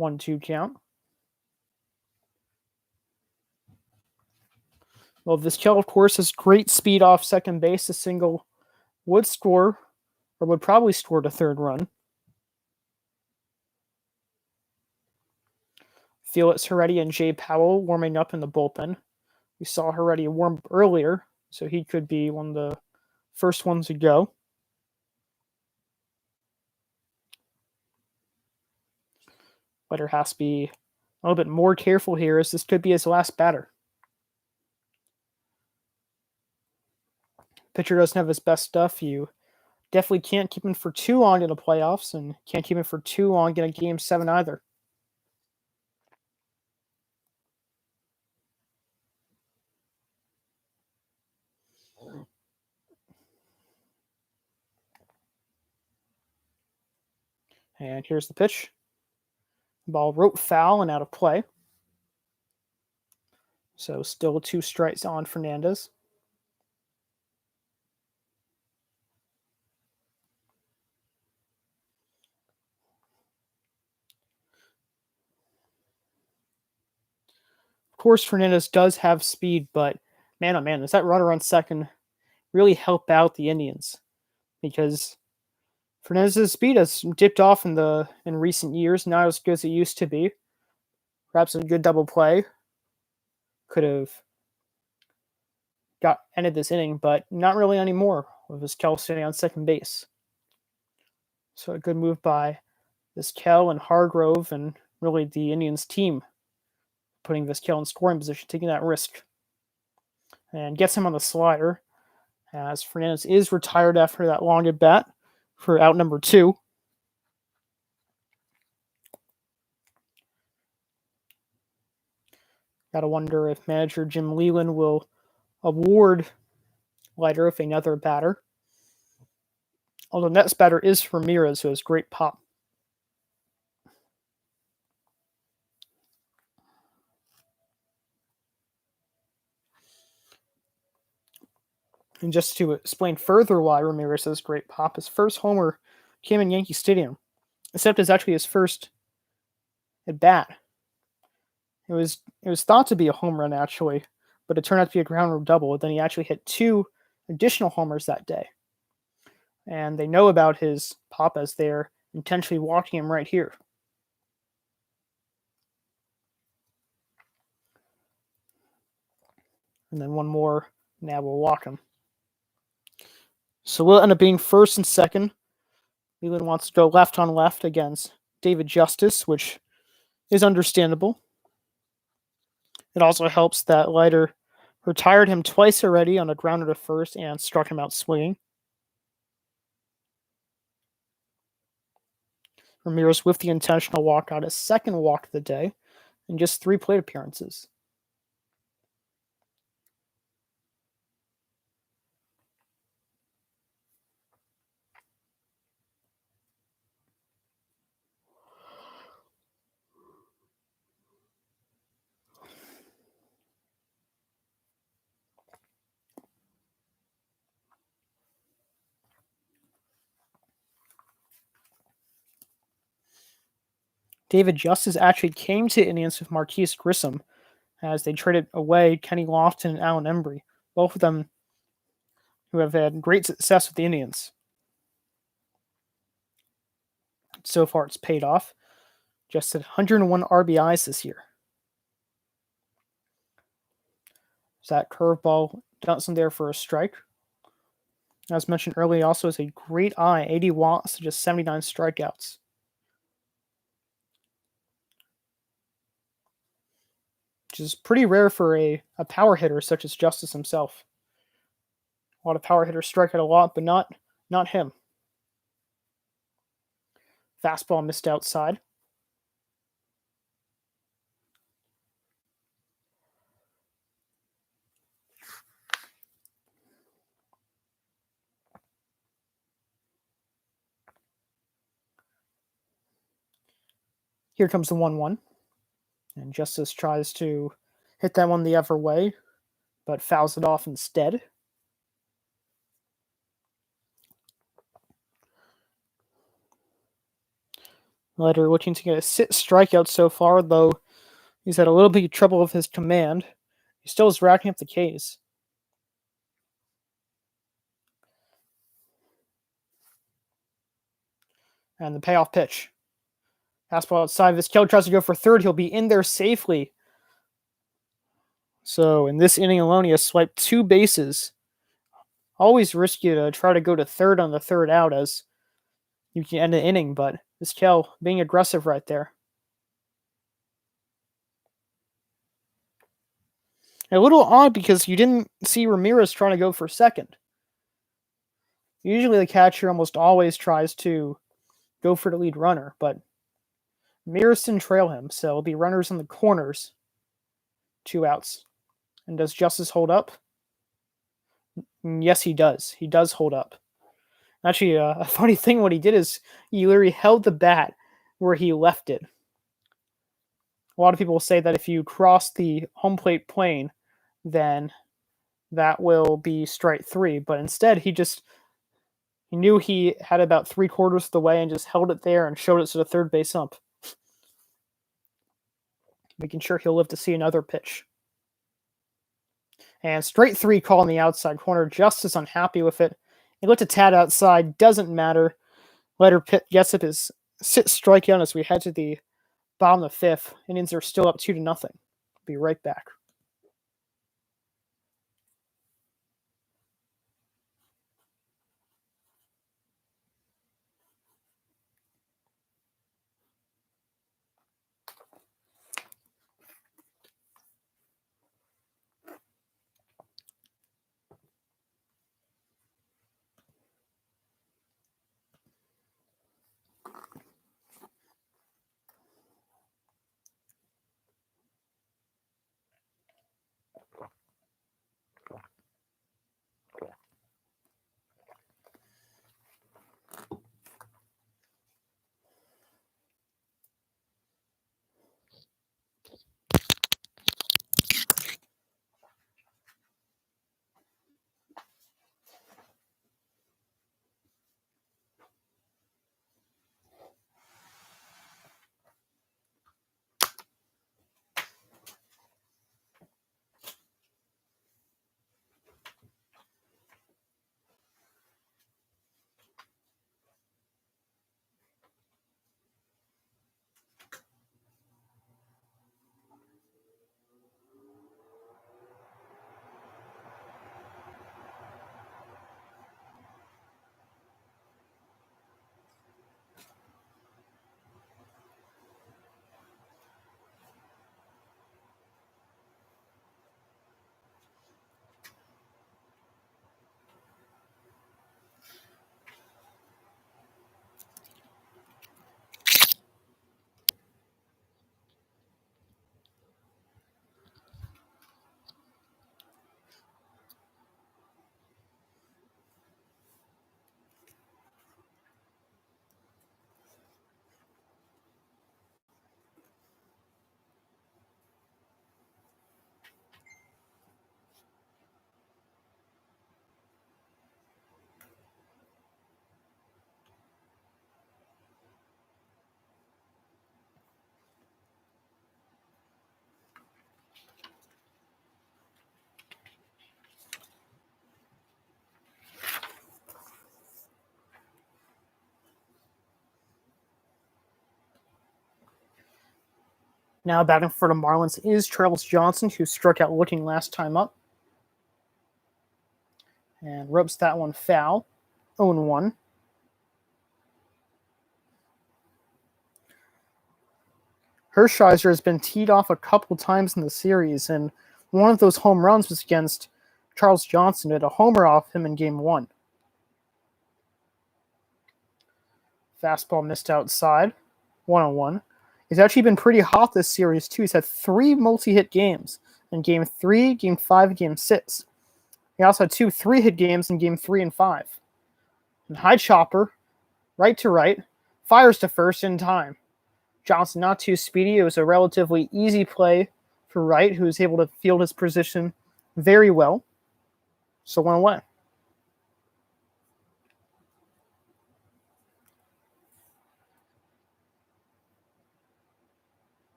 1-2 count. Well, Vizquel, of course, has great speed off second base. A single would score, or would probably score the third run. Felix Heredia and Jay Powell warming up in the bullpen. We saw Heredia warm up earlier, so he could be one of the first ones to go. Leiter has to be a little bit more careful here, as this could be his last batter. Pitcher doesn't have his best stuff. You definitely can't keep him for too long in the playoffs, and can't keep him for too long in a Game 7 either. And here's the pitch. Ball rope foul and out of play. So still 2 strikes on Fernandez. Of course, Fernandez does have speed, but man, oh man, does that runner on second really help out the Indians? Because Fernandez's speed has dipped off in recent years, not as good as it used to be. Perhaps a good double play could have ended this inning, but not really anymore with Vizquel sitting on second base. So a good move by Vizquel and Hargrove and really the Indians team, putting Vizquel in scoring position, taking that risk. And gets him on the slider, as Fernandez is retired after that long at bat for out number 2. Gotta wonder if manager Jim Leyland will award Leiter with another batter. Although next batter is Ramirez, who has great pop. And just to explain further why Ramirez has great pop, his first homer came in Yankee Stadium, except it's actually his first at bat. It was thought to be a home run, actually, but it turned out to be a ground rule double. Then he actually hit 2 additional homers that day. And they know about his pop as they're intentionally walking him right here. And then one more, now we'll walk him. So we'll end up being first and second. Leland wants to go left on left against David Justice, which is understandable. It also helps that Leiter Retired him twice already on a grounder to first and struck him out swinging. Ramirez with the intentional walkout, his second walk of the day, in just 3 plate appearances. David Justice actually came to Indians with Marquise Grissom as they traded away Kenny Lofton and Alan Embry, both of them who have had great success with the Indians. So far, it's paid off. Just had 101 RBIs this year. So that curveball Johnson there for a strike. As mentioned earlier, also has a great eye, 80 watts to just 79 strikeouts. Which is pretty rare for a power hitter such as Justice himself. A lot of power hitters strike out a lot, but not him. Fastball missed outside. Here comes the 1-1. And Justice tries to hit that one the other way, but fouls it off instead. Leiter looking to get a 6 strikeout so far, though he's had a little bit of trouble with his command. He still is racking up the Ks. And the payoff pitch. Fastball outside. Vizquel tries to go for third. He'll be in there safely. So in this inning alone, he has swiped 2 bases. Always risky to try to go to third on the third out as you can end the inning, but Vizquel being aggressive right there. A little odd because you didn't see Ramirez trying to go for second. Usually the catcher almost always tries to go for the lead runner, but Ramirez didn't trail him, so it'll be runners in the corners. 2 outs. And does Justice hold up? Yes, he does. He does hold up. Actually, a funny thing what he did is he literally held the bat where he left it. A lot of people will say that if you cross the home plate plane, then that will be strike 3. But instead, he knew he had about 3/4 of the way and just held it there and showed it to the third base ump. Making sure he'll live to see another pitch. And straight 3 call on the outside corner. Justice unhappy with it. He looked a tad outside. Doesn't matter. Leiter gets up his 6th strikeout as we head to the bottom of the 5th. Indians are still up 2-0. Be right back. Now batting for the Marlins is Charles Johnson, who struck out looking last time up. And ropes that one foul. 0-1. Hershiser has been teed off a couple times in the series, and one of those home runs was against Charles Johnson. Hit a homer off him in Game 1. Fastball missed outside. 1-1. He's actually been pretty hot this series, too. He's had 3 multi-hit games in Game 3, Game 5, and Game 6. He also had 2 3-hit games in Game 3 and 5. And high chopper, right to right, fires to first in time. Johnson not too speedy. It was a relatively easy play for Wright, who was able to field his position very well. So 1 away.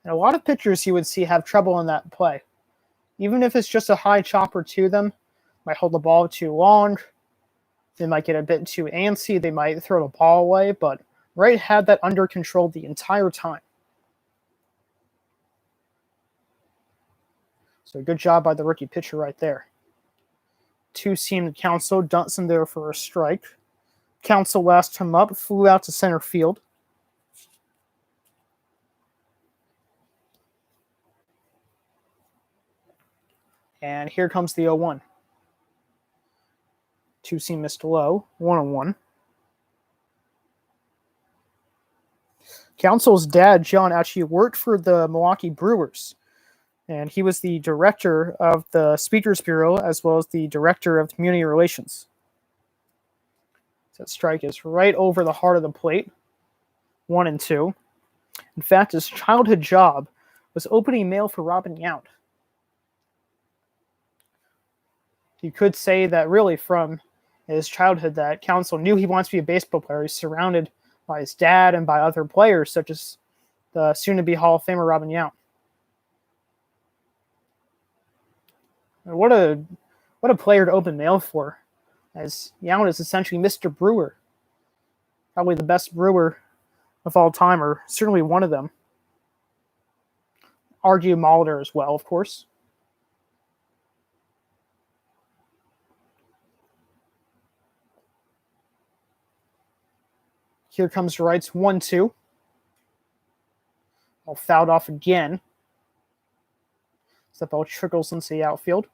And a lot of pitchers you would see have trouble in that play. Even if it's just a high chopper to them, might hold the ball too long. They might get a bit too antsy. They might throw the ball away, but Wright had that under control the entire time. So good job by the rookie pitcher right there. 2-seam to Counsell. Dunson there for a strike. Counsell last him up, flew out to center field. And here comes the 0-1. 2-seam missed low. 1-1. Counsell's dad, John, actually worked for the Milwaukee Brewers. And he was the director of the Speakers Bureau as well as the director of community relations. That strike is right over the heart of the plate. 1-2. In fact, his childhood job was opening mail for Robin Yount. You could say that really from his childhood that Counsell knew he wants to be a baseball player. He's surrounded by his dad and by other players such as the soon-to-be Hall of Famer Robin Yount. What a player to open mail for, as Yount is essentially Mr. Brewer. Probably the best brewer of all time, or certainly one of them. Argue Molitor as well, of course. Here comes Wright's 1-2. All fouled off again. As the ball trickles into the outfield.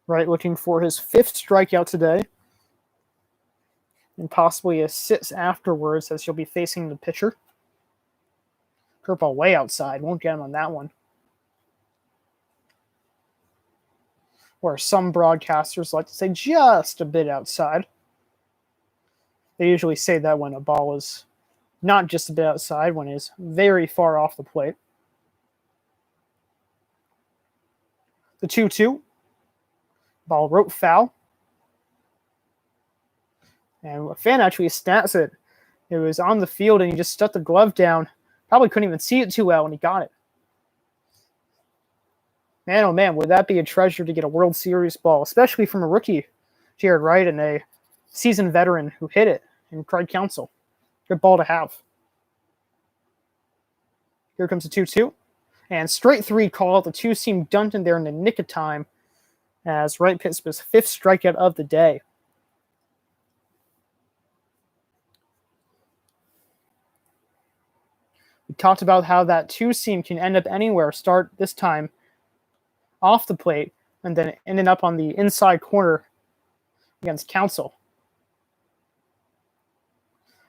Wright looking for his 5th strikeout today. And possibly a 6th afterwards, as he'll be facing the pitcher. Curveball way outside. Won't get him on that one. Or some broadcasters like to say just a bit outside. They usually say that when a ball is not just a bit outside, when it is very far off the plate. The 2-2. Ball rope foul. And a fan actually snaps it. It was on the field and he just stuck the glove down. Probably couldn't even see it too well when he got it. Man, oh man, would that be a treasure to get a World Series ball, especially from a rookie, Jared Wright, and a seasoned veteran who hit it in Craig Counsell. Good ball to have. Here comes the 2-2. And straight 3 call out. The 2-seam dunked in there in the nick of time as Wright pitched his 5th strikeout of the day. We talked about how that 2-seam can end up anywhere. Start this time off the plate and then ended up on the inside corner against Counsell.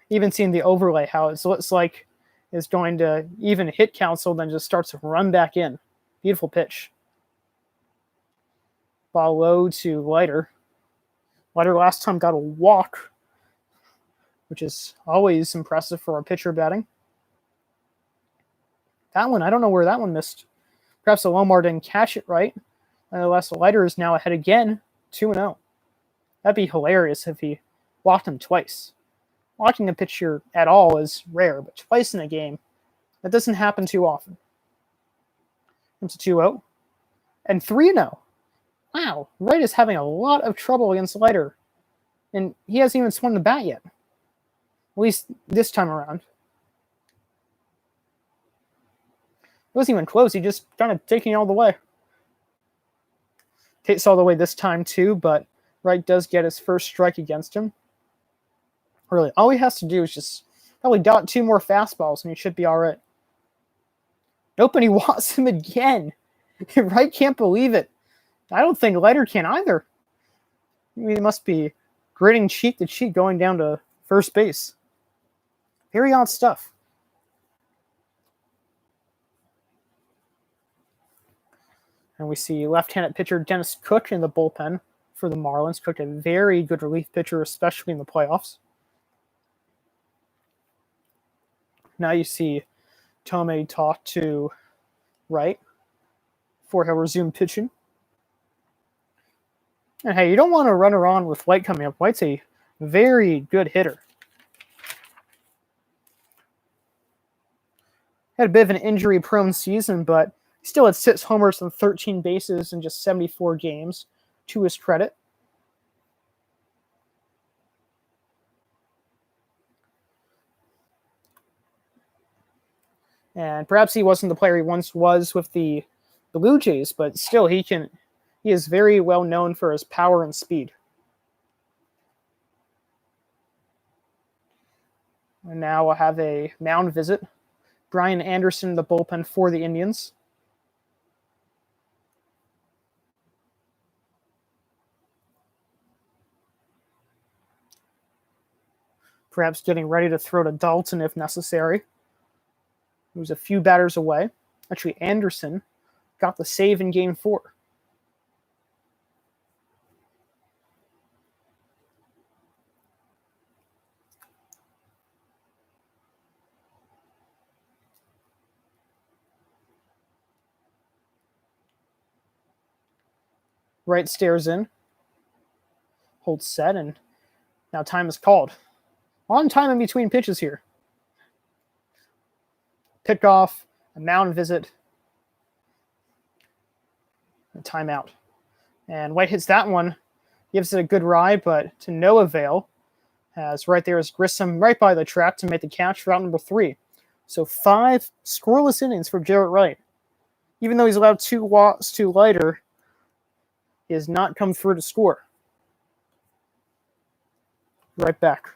Even seeing the overlay, how it looks like it's going to even hit Counsell, then just starts to run back in. Beautiful pitch. Ball low to Leiter. Leiter last time got a walk, which is always impressive for a pitcher batting. That one, I don't know where that one missed. Perhaps Alomar didn't catch it right. Nonetheless, Leiter is now ahead again, 2-0. That'd be hilarious if he walked him twice. Walking a pitcher at all is rare, but twice in a game, that doesn't happen too often. It's a 2-0. And 3-0. Wow, Wright is having a lot of trouble against Leiter, and he hasn't even swung the bat yet. At least this time around. It wasn't even close. He just kind of taking it all the way. Takes all the way this time too, but Wright does get his first strike against him. Really, all he has to do is just probably dot 2 more fastballs, and he should be all right. Nope, and he walks him again. Wright can't believe it. I don't think Leiter can either. He must be gritting cheek to cheek going down to first base. Very odd stuff. And we see left-handed pitcher Dennis Cook in the bullpen for the Marlins. Cook, a very good relief pitcher, especially in the playoffs. Now you see Thome talk to Wright before he'll resume pitching. And hey, you don't want to run around with White coming up. White's a very good hitter. Had a bit of an injury-prone season, but he still had 6 homers and 13 bases in just 74 games, to his credit. And perhaps he wasn't the player he once was with the Blue Jays, but still he is very well known for his power and speed. And now we'll have a mound visit. Brian Anderson in the bullpen for the Indians. Perhaps getting ready to throw to Dalton if necessary. He was a few batters away. Actually, Anderson got the save in Game 4. Wright stares in, holds set, and now time is called. On time in between pitches here. Pickoff, a mound visit, a timeout. And White hits that one, gives it a good ride, but to no avail, as right there is Grissom right by the track to make the catch for out number 3. So 5 scoreless innings for Jarrett Wright. Even though he's allowed 2 walks to Leiter, he has not come through to score. Right back.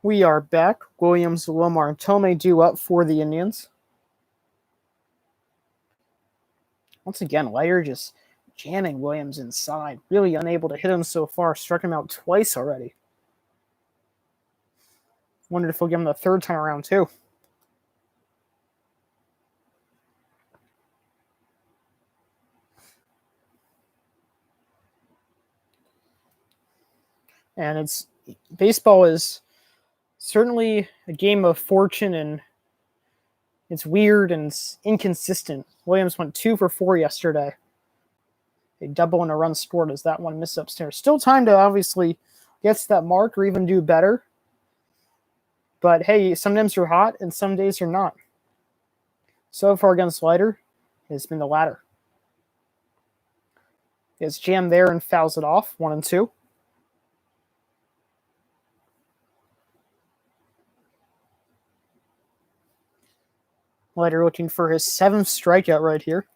We are back. Williams, Lomar, and Thome due up for the Indians. Once again, Leiter just jamming Williams inside. Really unable to hit him so far. Struck him out twice already. Wondered if he'll give him the third time around, too. And baseball is certainly a game of fortune, and it's weird and it's inconsistent. Williams went 2 for 4 yesterday. A double and a run scored as that one missed upstairs. Still time to obviously get to that mark or even do better. But hey, sometimes you're hot and some days you're not. So far against Leiter, it's been the latter. It's jammed there and fouls it off, 1-2. Leiter looking for his 7th strikeout right here.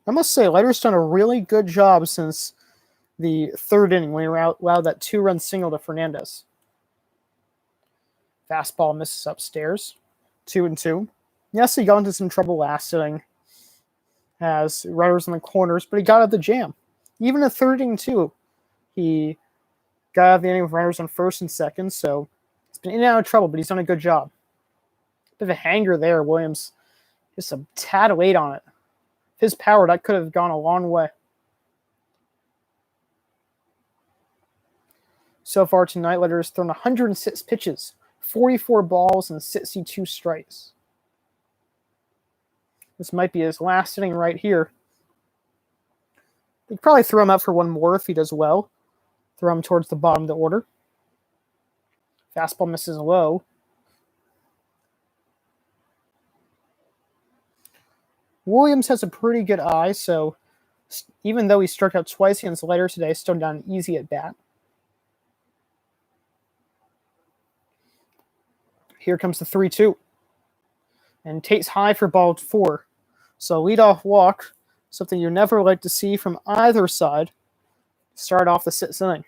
I must say, Leiter's done a really good job since the 3rd inning when he allowed that 2-run single to Fernandez. Fastball misses upstairs, 2-2. Yes, he got into some trouble last inning, has runners in the corners, but he got out the jam. Even a 3rd inning, too, he got out of the inning with runners on 1st and 2nd, so he's been in and out of trouble, but he's done a good job. Bit of a hanger there, Williams. Just a tad late on it. His power, that could have gone a long way. So far tonight, Leiter has thrown 106 pitches, 44 balls, and 62 strikes. This might be his last inning right here. They'd probably throw him out for one more if he does well. Throw him towards the bottom of the order. Fastball misses low. Williams has a pretty good eye, so even though he struck out twice against Leiter today, still done easy at bat. Here comes the 3-2. And Tate's high for ball 4. So leadoff walk, something you never like to see from either side. Start off the 6th inning.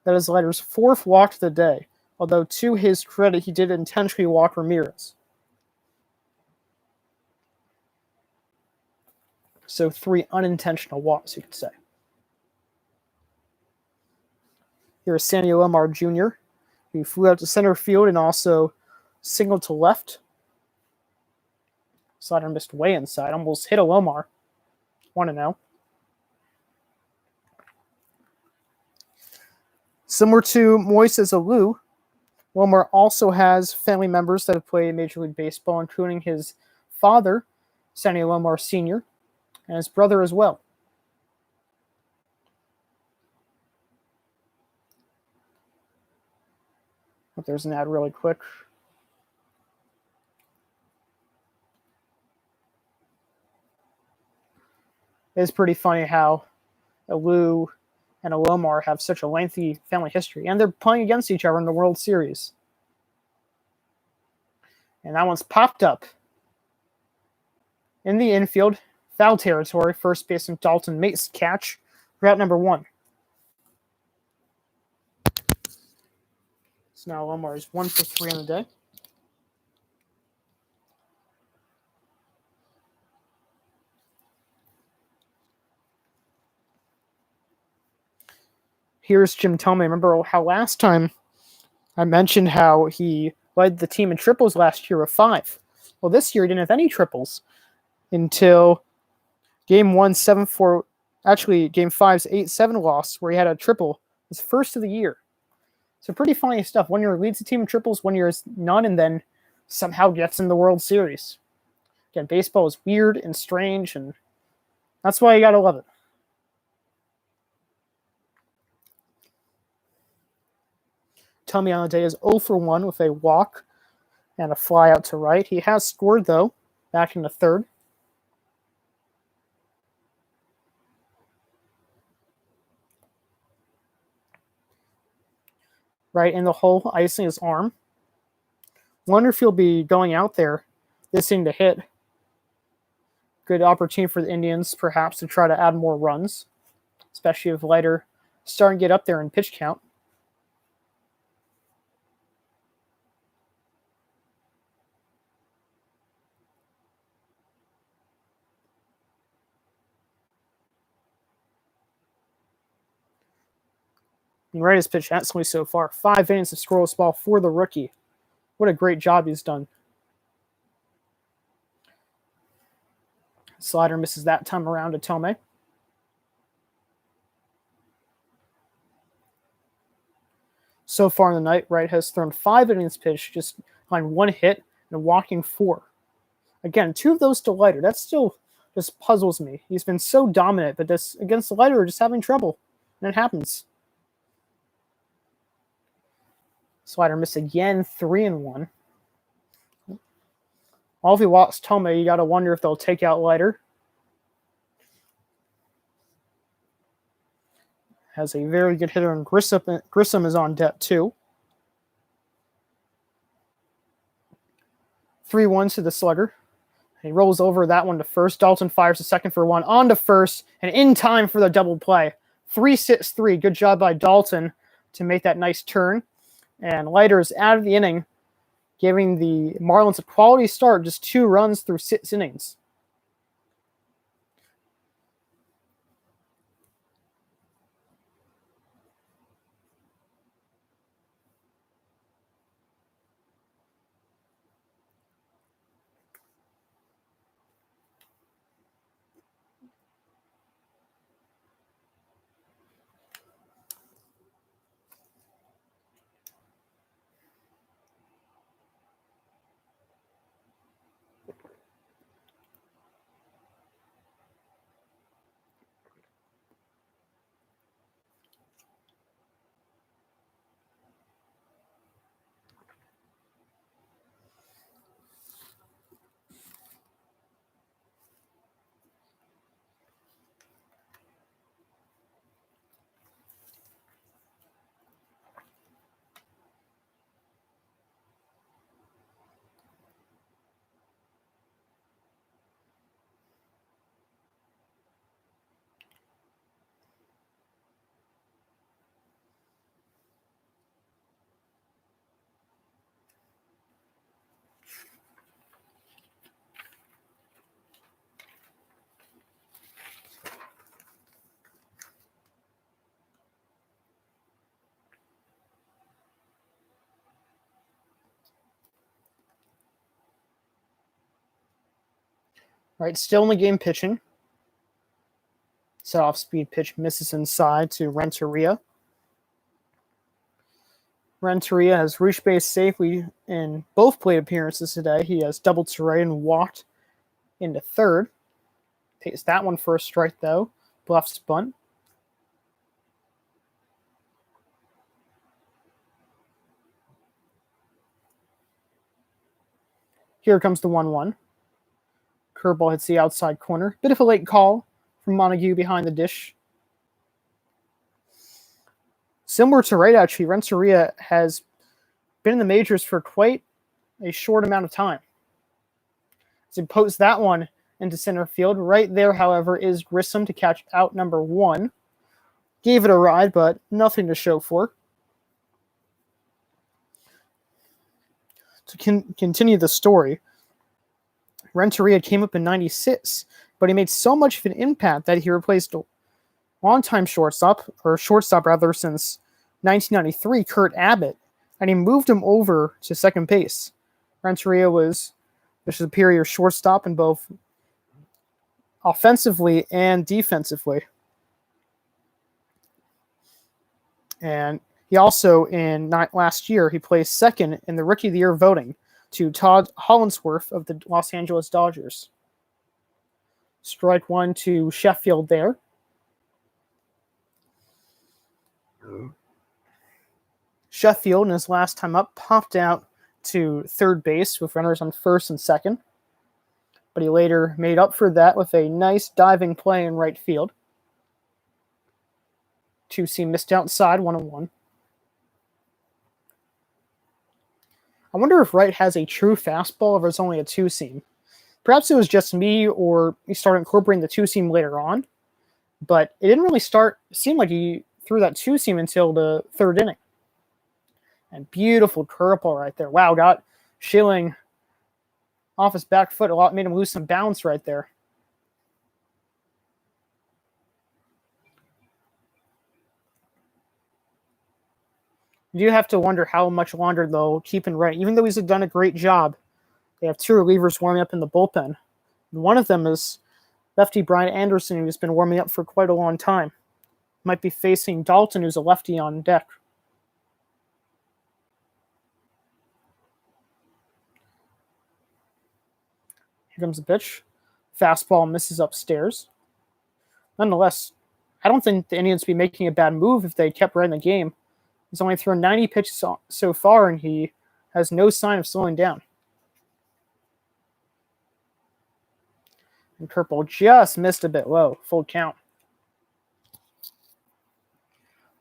That is Leiter's 4th walk of the day, although to his credit, he did intentionally walk Ramirez. So 3 unintentional walks, you could say. Here's Sandy Alomar Jr., who flew out to center field and also singled to left. Slider missed way inside, almost hit Alomar. 1-0. Similar to Moises Alou, Alomar also has family members that have played Major League Baseball, including his father, Sandy Alomar Sr., and his brother as well. But there's an ad really quick. It's pretty funny how Alou and Alomar have such a lengthy family history, and they're playing against each other in the World Series. And that one's popped up. In the infield, foul territory, first baseman Dalton makes catch, route number 1. So now Alomar is 1 for 3 on the day. Here's Jim Thome. Remember how last time I mentioned how he led the team in triples last year with 5. Well, this year he didn't have any triples until Game 1, 7-4. Actually, Game 5's 8-7 loss, where he had a triple. His first of the year. So pretty funny stuff. 1 year leads the team in triples, 1 year is none, and then somehow gets in the World Series. Again, baseball is weird and strange, and that's why you gotta love it. Thome on the day is 0 for 1 with a walk and a fly out to right. He has scored, though, back in the 3rd. Right in the hole, icing his arm. Wonder if he'll be going out there this inning to hit. Good opportunity for the Indians, perhaps, to try to add more runs, especially if Leiter starting to get up there in pitch count. And Wright has pitched excellently so far. 5 innings of scoreless ball for the rookie. What a great job he's done. Slider misses that time around to Tomei. So far in the night, Wright has thrown 5 innings pitched, just on 1 hit and walking 4. Again, 2 of those to Leiter. That still just puzzles me. He's been so dominant, but this against the Leiter, we're just having trouble. And it happens. Slider missed again, 3-1. All if he walks Tomei, you got to wonder if they'll take out Leiter. Has a very good hitter, and Grissom is on deck too. 3-1 to the slugger. He rolls over that one to first. Dalton fires to second for 1. On to first, and in time for the double play. 3-6-3. Good job by Dalton to make that nice turn. And Leiter is out of the inning, giving the Marlins a quality start, just 2 runs through 6 innings. Right, still in the game pitching. Set off speed pitch, misses inside to Renteria. Renteria has reached base safely in both plate appearances today. He has doubled to right and walked into third. Takes that one for a strike, though. Bluffs bunt. Here comes the 1-1. Curveball hits the outside corner. Bit of a late call from Montague behind the dish. Similar to Wright, actually, Renteria has been in the majors for quite a short amount of time. As he posts that one into center field. Right there, however, is Grissom to catch out number 1. Gave it a ride, but nothing to show for. To continue the story, Renteria came up in 96, but he made so much of an impact that he replaced a longtime shortstop since 1993, Kurt Abbott, and he moved him over to second base. Renteria was the superior shortstop in both offensively and defensively. And he also, last year, he placed second in the Rookie of the Year voting to Todd Hollandsworth of the Los Angeles Dodgers. Strike 1 to Sheffield there. Sheffield, in his last time up, popped out to third base with runners on first and second. But he later made up for that with a nice diving play in right field. 2-seam missed outside, 1-1. I wonder if Wright has a true fastball or if it's only a 2-seam. Perhaps it was just me, or he started incorporating the 2-seam later on. But it didn't really seem like he threw that 2-seam until the third inning. And beautiful curveball right there. Wow, got Schilling off his back foot a lot, made him lose some bounce right there. You do have to wonder how much longer they'll keep in Wright. Even though he's done a great job, they have two relievers warming up in the bullpen. And one of them is lefty Brian Anderson, who's been warming up for quite a long time. Might be facing Dalton, who's a lefty on deck. Here comes the pitch. Fastball misses upstairs. Nonetheless, I don't think the Indians would be making a bad move if they kept right in the game. He's only thrown 90 pitches so far, and he has no sign of slowing down. And curveball just missed a bit low. Full count.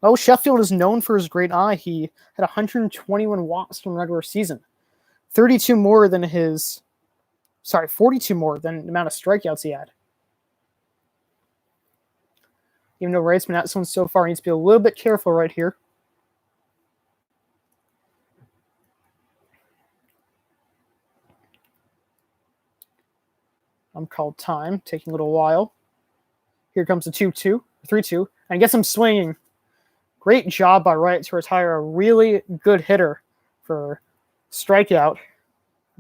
Oh, Sheffield is known for his great eye. He had 121 walks from regular season. 42 more than 42 more than the amount of strikeouts he had. Even though Wright's been excellent so far, he needs to be a little bit careful right here. I'm called time, taking a little while. Here comes the 2-2, 3-2, and gets him swinging. Great job by Wright to retire a really good hitter for strikeout,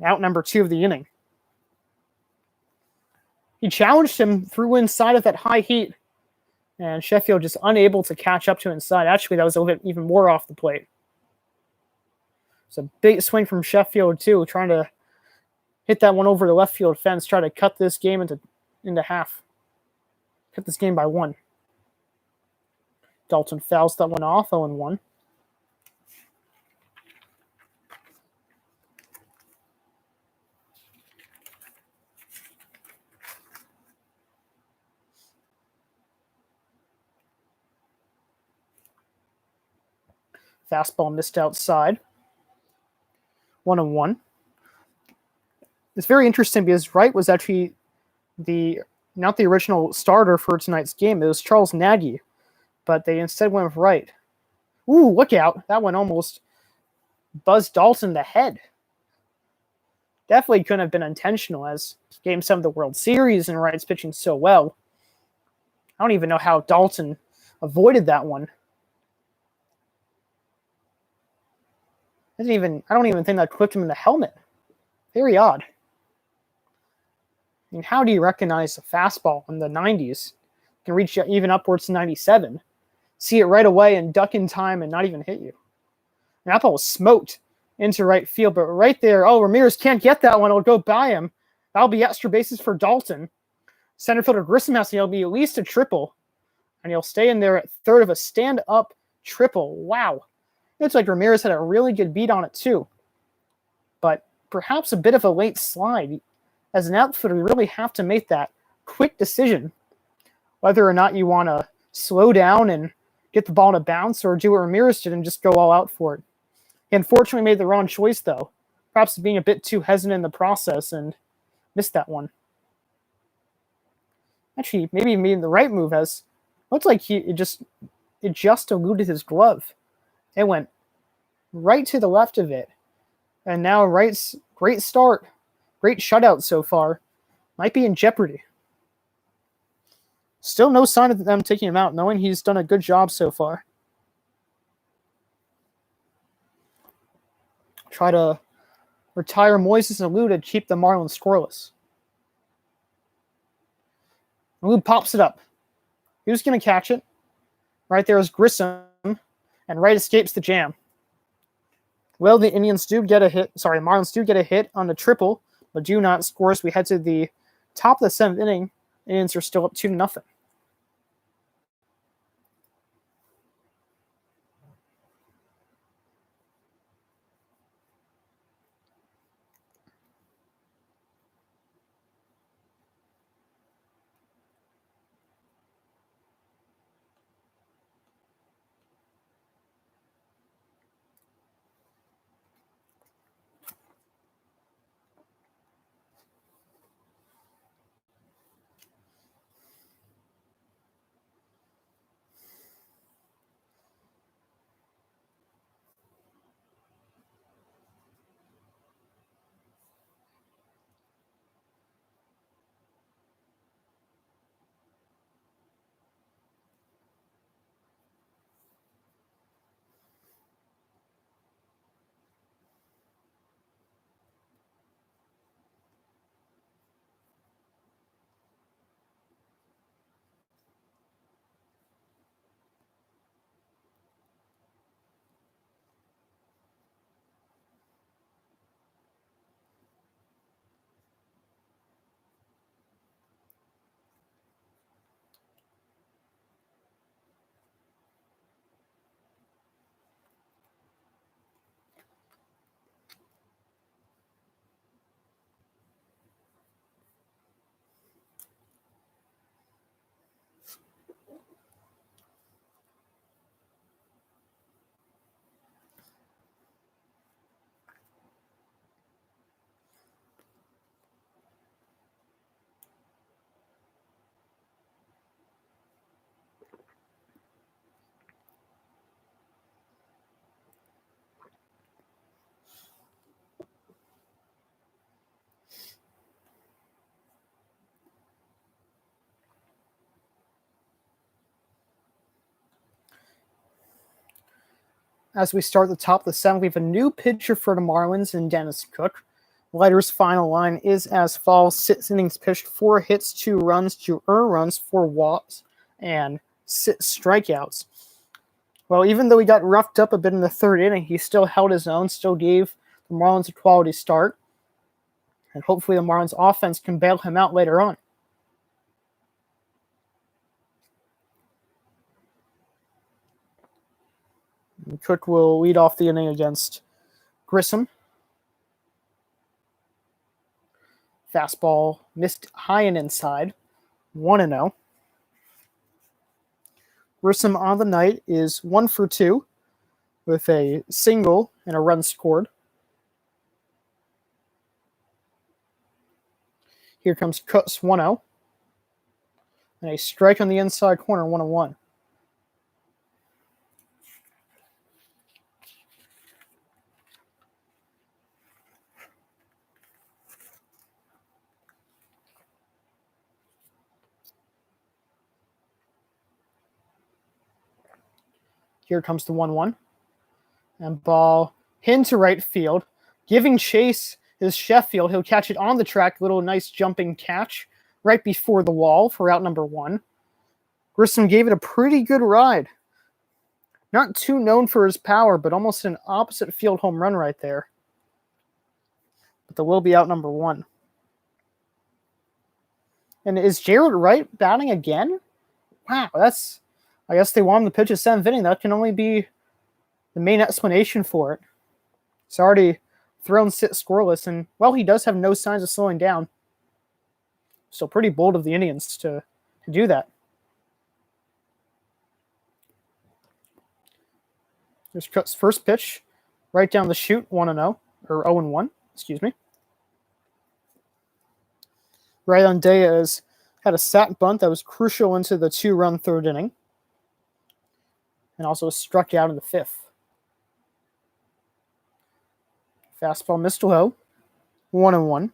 out number 2 of the inning. He challenged him through inside of that high heat, and Sheffield just unable to catch up to inside. Actually, that was a little bit even more off the plate. It's a big swing from Sheffield, too, trying to hit that one over the left field fence, try to cut this game into half. Cut this game by 1. Dalton fouls that one off, 0-1. Fastball missed outside. 1-1. It's very interesting because Wright was actually not the original starter for tonight's game. It was Charles Nagy, but they instead went with Wright. Ooh, look out. That one almost buzzed Dalton in the head. Definitely couldn't have been intentional as Game 7 of the World Series and Wright's pitching so well. I don't even know how Dalton avoided that one. I don't even think that clipped him in the helmet. Very odd. I mean, how do you recognize a fastball in the 90s? Can reach even upwards to 97. See it right away and duck in time and not even hit you. And that ball was smoked into right field, but right there, Ramirez can't get that one. It'll go by him. That'll be extra bases for Dalton. Center fielder Grissom has to be at least a triple, and he'll stay in there at third of a stand-up triple. Wow. Looks like Ramirez had a really good beat on it too, but perhaps a bit of a late slide. As an outfielder, you really have to make that quick decision whether or not you want to slow down and get the ball in a bounce or do what Ramirez did and just go all out for it. He unfortunately made the wrong choice, though, perhaps being a bit too hesitant in the process and missed that one. Actually, maybe he made the right move as looks like it just eluded his glove. It went right to the left of it. And now Wright's great start, great shutout so far, might be in jeopardy. Still no sign of them taking him out, knowing he's done a good job so far. Try to retire Moises and Alou to keep the Marlins scoreless. Alou pops it up. Who's going to catch it? Right there is Grissom, and Wright escapes the jam. Well, the Marlins do get a hit on the triple, but do not score as we head to the top of the 7th inning. Indians are still up 2-0. as we start the top of the 7th, we have a new pitcher for the Marlins in Dennis Cook. Leiter's final line is as follows: 6 innings pitched, 4 hits, 2 runs, 2 earned runs, 4 walks, and 6 strikeouts. Well, even though he got roughed up a bit in the 3rd inning, he still held his own, still gave the Marlins a quality start. And hopefully the Marlins offense can bail him out later on. And Cook will lead off the inning against Grissom. Fastball missed high and inside, 1-0. Grissom on the night is 1 for 2 with a single and a run scored. Here comes Kutz, 1-0. And a strike on the inside corner, 1-1. Here comes the 1-1. And ball hit to right field. Giving chase is Sheffield. He'll catch it on the track. Little nice jumping catch right before the wall for out number 1. Grissom gave it a pretty good ride. Not too known for his power, but almost an opposite field home run right there. But there will be out number 1. And is Jared Wright batting again? Wow, that's... I guess they want him to pitch a 7th inning. That can only be the main explanation for it. It's already thrown 6 scoreless, and, well, he does have no signs of slowing down. So pretty bold of the Indians to do that. Here's Kutz's first pitch, right down the chute, 1-0, or 0-1, excuse me. Ryan Diaz had a sac bunt that was crucial into the 2-run 3rd inning. And also struck out in the 5th. Fastball missed low. 1-1.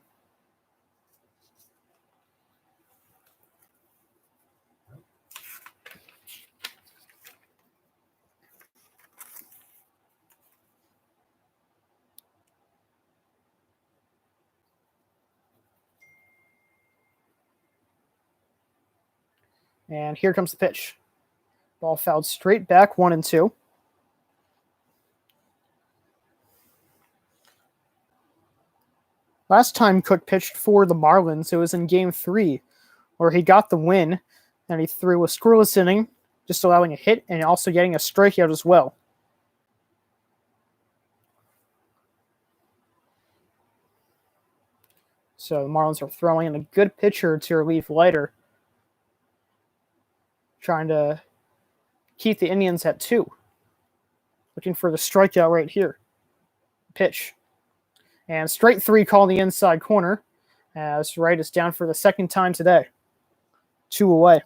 And here comes the pitch. Ball fouled straight back, 1-2. Last time Cook pitched for the Marlins, it was in Game 3, where he got the win, and he threw a scoreless inning, just allowing a hit, and also getting a strikeout as well. So the Marlins are throwing in a good pitcher to relieve Leiter, trying to keep the Indians at 2. Looking for the strikeout right here. Pitch. And straight 3 call in the inside corner, as Wright is down for the 2nd time today. 2 away.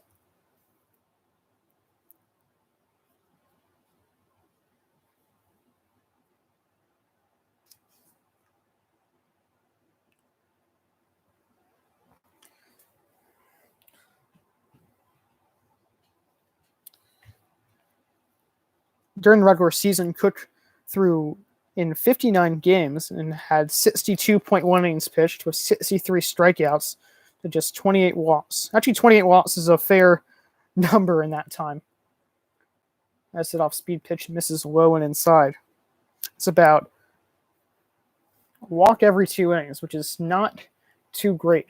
During the regular season, Cook threw in 59 games and had 62.1 innings pitched with 63 strikeouts to just 28 walks. Actually, 28 walks is a fair number in that time. As it off-speed pitch misses low and inside. It's about a walk every 2 innings, which is not too great.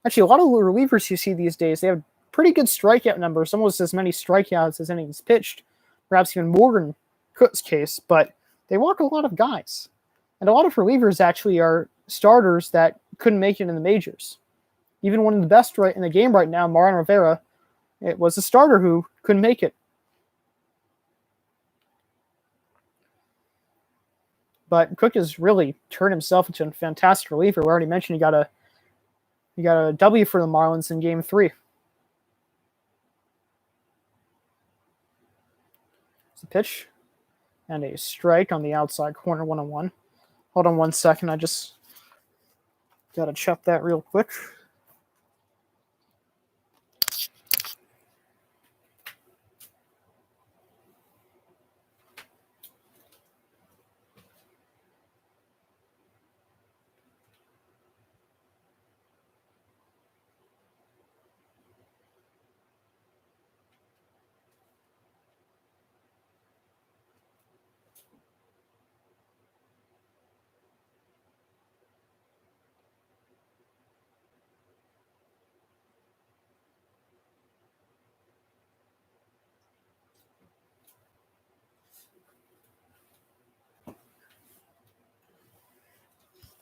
Actually, a lot of relievers you see these days, they have pretty good strikeout numbers, almost as many strikeouts as innings pitched, perhaps even more in Cook's case, but they walk a lot of guys. And a lot of relievers actually are starters that couldn't make it in the majors. Even one of the best right in the game right now, Mariano Rivera, it was a starter who couldn't make it. But Cook has really turned himself into a fantastic reliever. We already mentioned he got a W for the Marlins in Game 3. It's a pitch and a strike on the outside corner, 1-1. Hold on 1 second. I just got to check that real quick.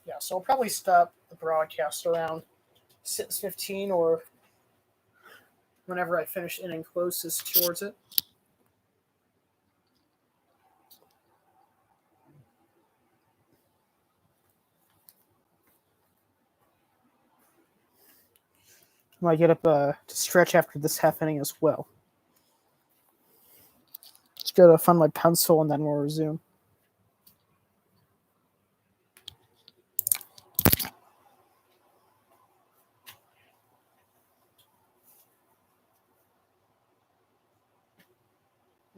Yeah, so I'll probably stop the broadcast around 6:15 or whenever I finish inning closest towards it. I might get up to stretch after this half inning as well. Just go to find my pencil and then we'll resume.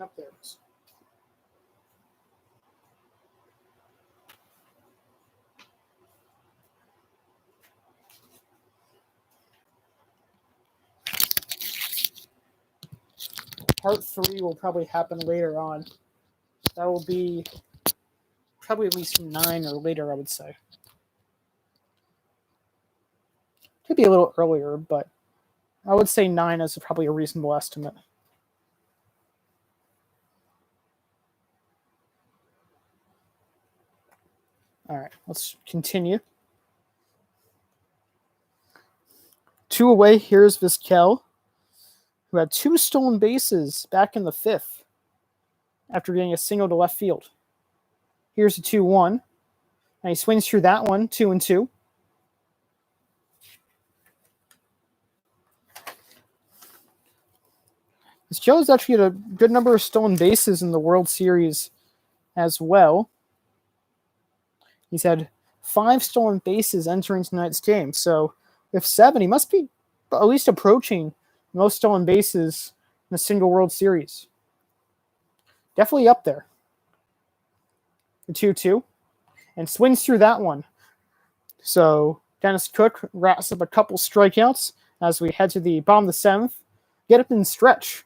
Up there it is. Part 3 will probably happen later on. That will be probably at least 9 or later, I would say. Could be a little earlier, but I would say 9 is probably a reasonable estimate. All right, let's continue. 2 away, here's Vizquel, who had 2 stolen bases back in the 5th after getting a single to left field. Here's a 2-1, and he swings through that one, 2-2. Vizquel has actually had a good number of stolen bases in the World Series as well. He's had 5 stolen bases entering tonight's game. So with 7, he must be at least approaching most stolen bases in a single World Series. Definitely up there. The 2-2. And swings through that one. So Dennis Cook wraps up a couple strikeouts as we head to the bottom of the 7th. Get up and stretch.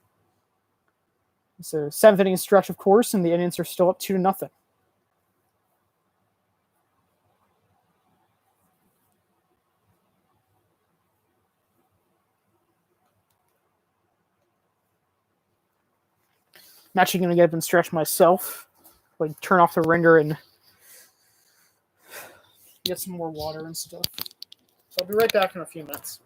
It's a 7th inning stretch, of course, and the Indians are still up 2-0. I'm actually going to get up and stretch myself. Like, turn off the ringer and get some more water and stuff. So I'll be right back in a few minutes.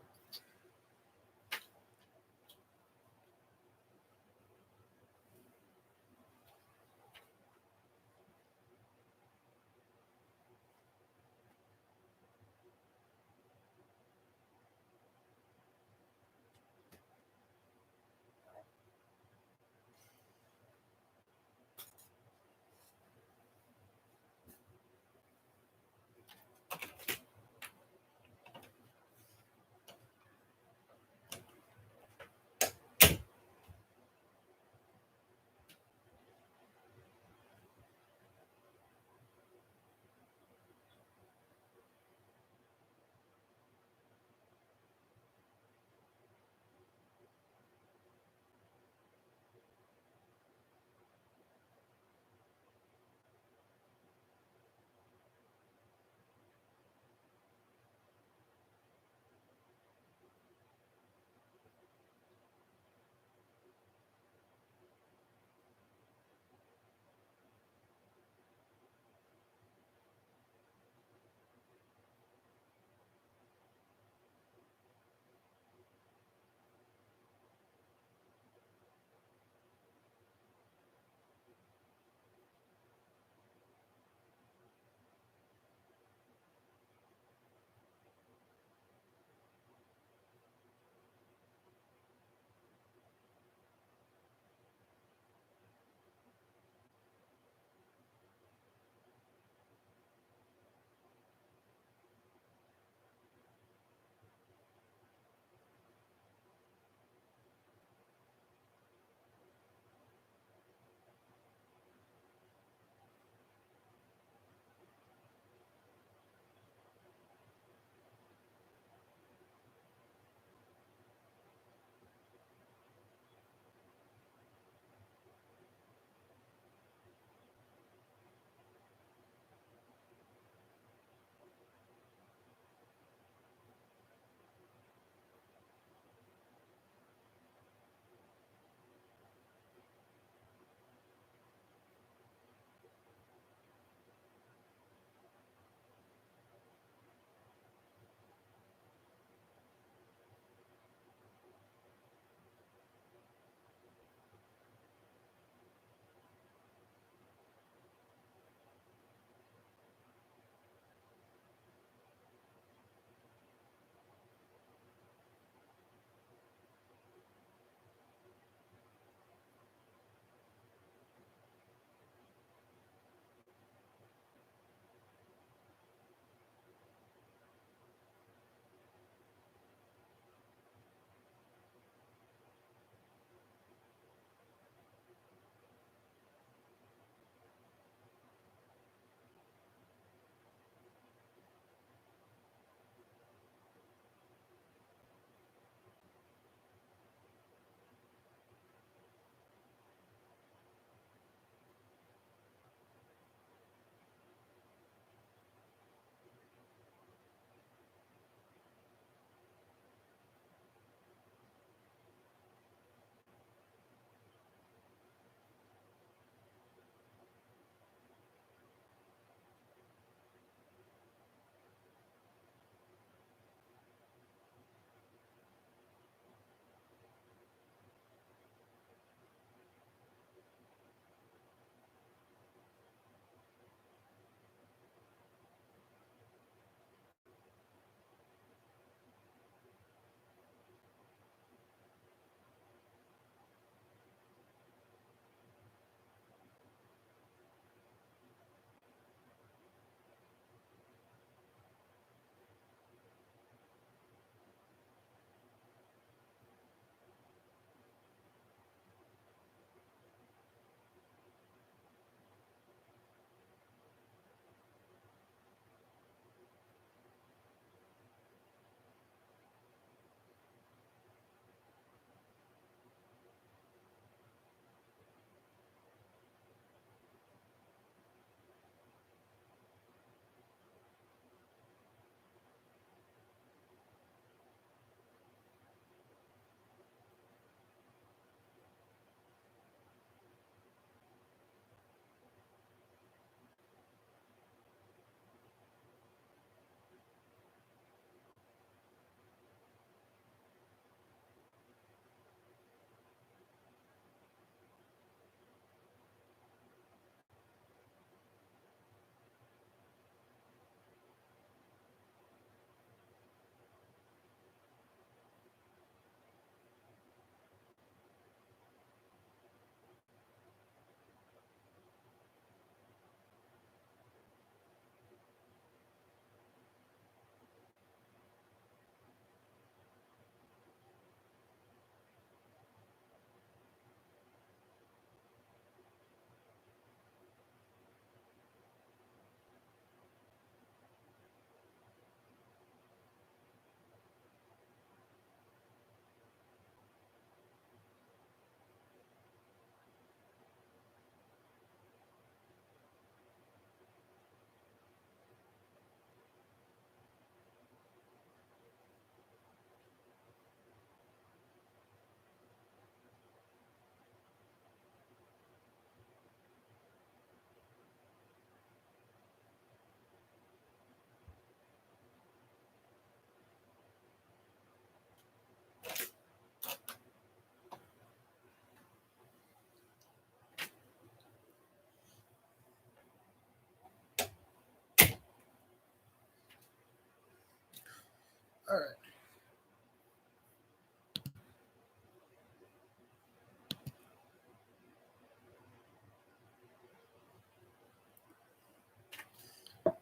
All right.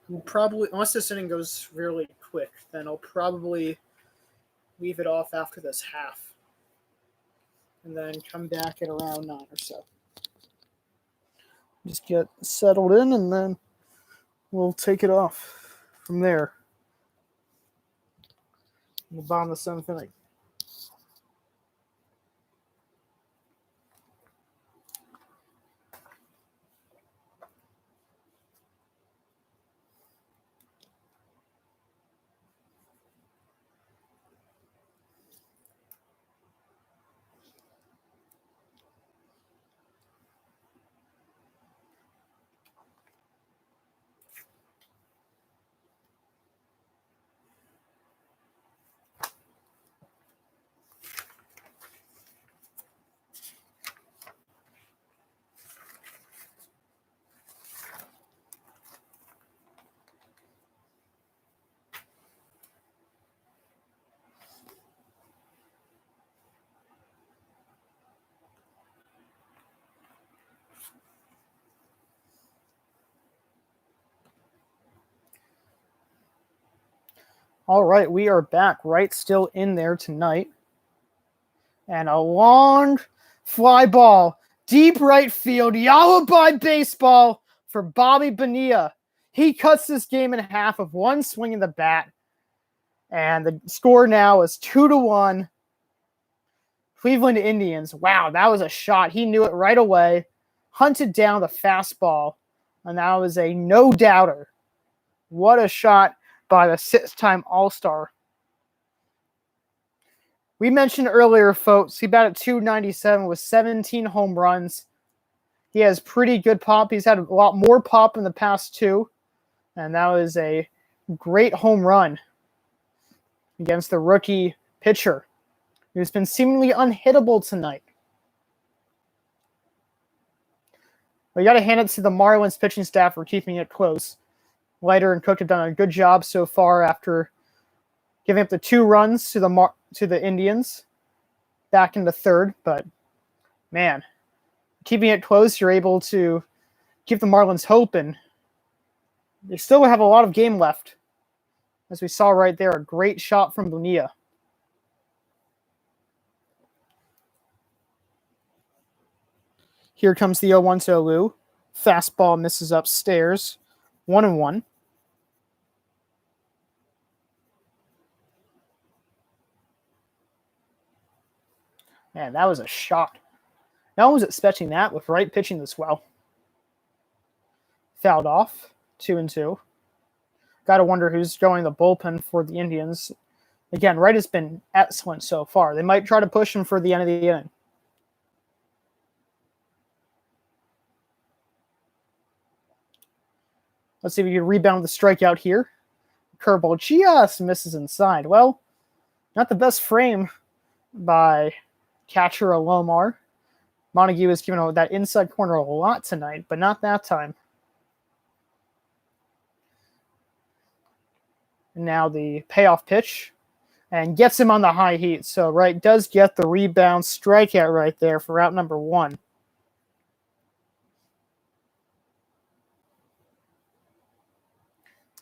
We'll probably, unless this inning goes really quick, then I'll probably leave it off after this half. And then come back at around 9 or so. Just get settled in, and then we'll take it off from there. In the bottom of the 7th inning. All right, we are back. Right, still in there tonight. And a long fly ball, deep right field, yellow by baseball for Bobby Bonilla. He cuts this game in half of one swing of the bat. And the score now is 2-1. Cleveland Indians. Wow, that was a shot. He knew it right away. Hunted down the fastball. And that was a no-doubter. What a shot by the 6-time All-Star. We mentioned earlier, folks, he batted .297 with 17 home runs. He has pretty good pop. He's had a lot more pop in the past 2. And that was a great home run against the rookie pitcher, who's been seemingly unhittable tonight. We got to hand it to the Marlins pitching staff for keeping it close. Leiter and Cook have done a good job so far after giving up the 2 runs to the Indians back in the 3rd. But, man, keeping it close, you're able to keep the Marlins hope, and they still have a lot of game left. As we saw right there, a great shot from Bonilla. Here comes the 0-1 to Alou. Fastball misses upstairs. 1-1. Man, that was a shot. No one was expecting that with Wright pitching this well. Fouled off. 2-2. Got to wonder who's going the bullpen for the Indians. Again, Wright has been excellent so far. They might try to push him for the end of the inning. Let's see if we can rebound the strikeout here. Curveball just misses inside. Well, not the best frame by catcher Alomar. Montague has given that inside corner a lot tonight, but not that time. And now the payoff pitch, and gets him on the high heat. So Wright does get the rebound strikeout right there for out number 1.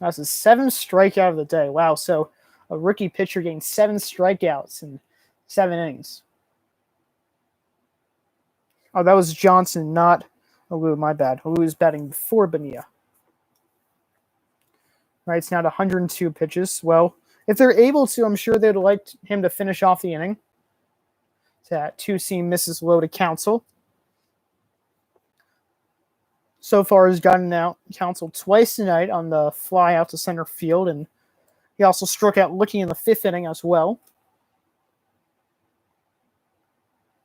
That's his 7th strikeout of the day. Wow, so a rookie pitcher getting 7 strikeouts in 7 innings. Oh, that was Johnson, not Alou. My bad. Alou is batting before Bonilla. Right, it's now to 102 pitches. Well, if they're able to, I'm sure they'd like him to finish off the inning. That 2-seam misses low to Counsell. So far, he's gotten out Counsell twice tonight on the fly out to center field, and he also struck out looking in the 5th inning as well.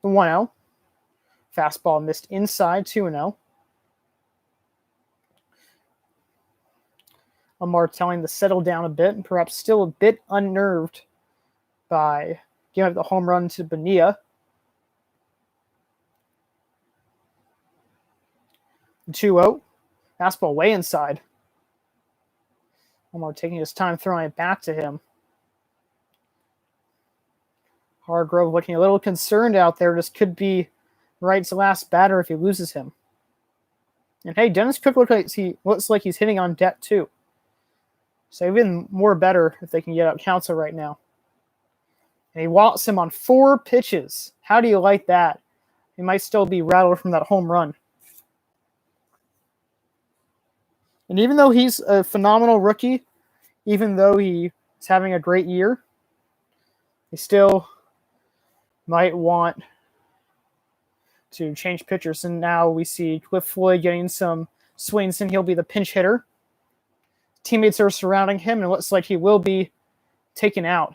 The 1-0. Fastball missed inside, 2-0. Lamar telling to settle down a bit, and perhaps still a bit unnerved by giving up the home run to Bonilla. 2-0. Fastball way inside. Lamar taking his time throwing it back to him. Hargrove looking a little concerned out there. This could be Wright's last batter if he loses him. And hey, Dennis Cook looks like he's hitting on deck too. So even more better if they can get out Counsell right now. And he walks him on 4 pitches. How do you like that? He might still be rattled from that home run. And even though he's a phenomenal rookie, even though he is having a great year, he still might want to change pitchers. And now we see Cliff Floyd getting some swings, and he'll be the pinch hitter. Teammates are surrounding him, and it looks like he will be taken out.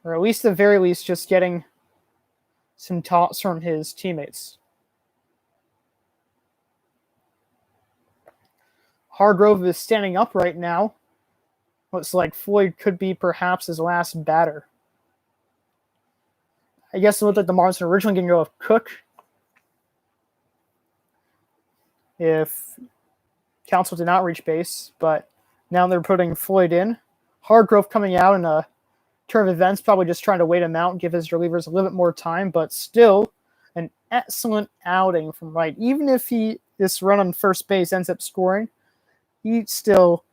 Or at least, at the very least, just getting some taunts from his teammates. Hargrove is standing up right now. Looks like Floyd could be perhaps his last batter. I guess it looked like the Marlins were originally going to go with Cook if Counsell did not reach base, but now they're putting Floyd in. Hargrove coming out in a turn of events, probably just trying to wait him out and give his relievers a little bit more time, but still an excellent outing from Wright. Even if this run on first base ends up scoring, he still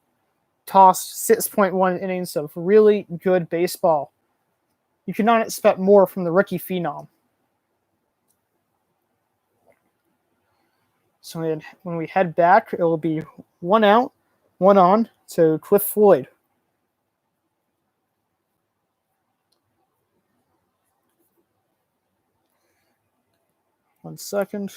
tossed 6.1 innings of really good baseball. You could not expect more from the rookie phenom. So when we head back, it will be 1 out, 1 on to Cliff Floyd. One second.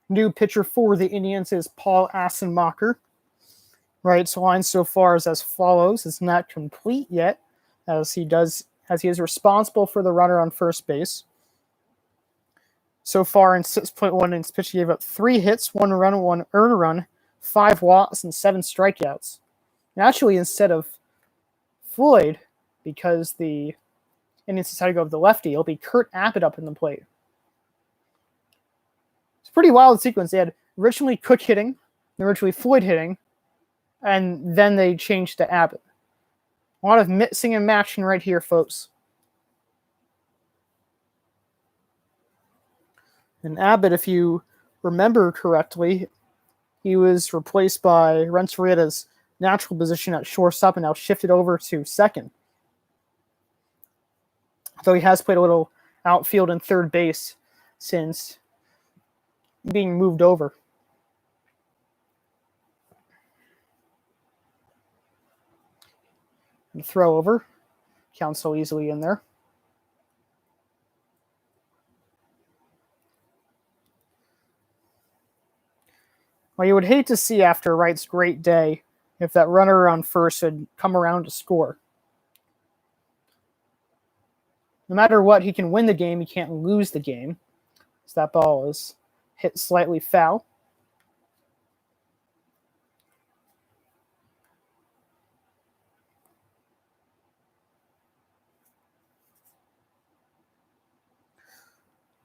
New pitcher for the Indians is Paul Assenmacher. Wright's line so far is as follows. It's not complete yet, as he is responsible for the runner on first base. So far in 6.1 innings pitched, he gave up 3 hits, 1 run, 1 earned run, 5 walks, and 7 strikeouts. And actually, instead of Floyd, because the Indians decided to go with the lefty, it'll be Kurt Abbott up in the plate. It's a pretty wild sequence. They had originally Cook hitting, originally Floyd hitting, and then they changed to Abbott. A lot of mixing and matching right here, folks. And Abbott, if you remember correctly, he was replaced by Renterieta's natural position at shortstop and now shifted over to second. Though he has played a little outfield and third base since being moved over. And throw over. Counsell easily in there. Well, you would hate to see after Wright's great day if that runner on first had come around to score. No matter what, he can win the game. He can't lose the game. So that ball is hit slightly foul.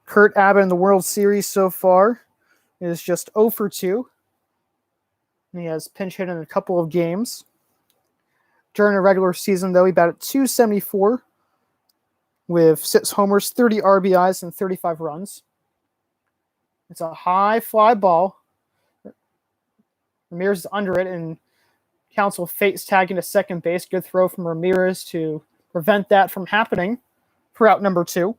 Kurt Abbott in the World Series so far is just 0 for 2. He has pinch hit in a couple of games. During a regular season, though, he batted .274 with 6 homers, 30 RBIs, and 35 runs. It's a high fly ball. Ramirez is under it, and Counsell fakes tagging to second base. Good throw from Ramirez to prevent that from happening for out number 2.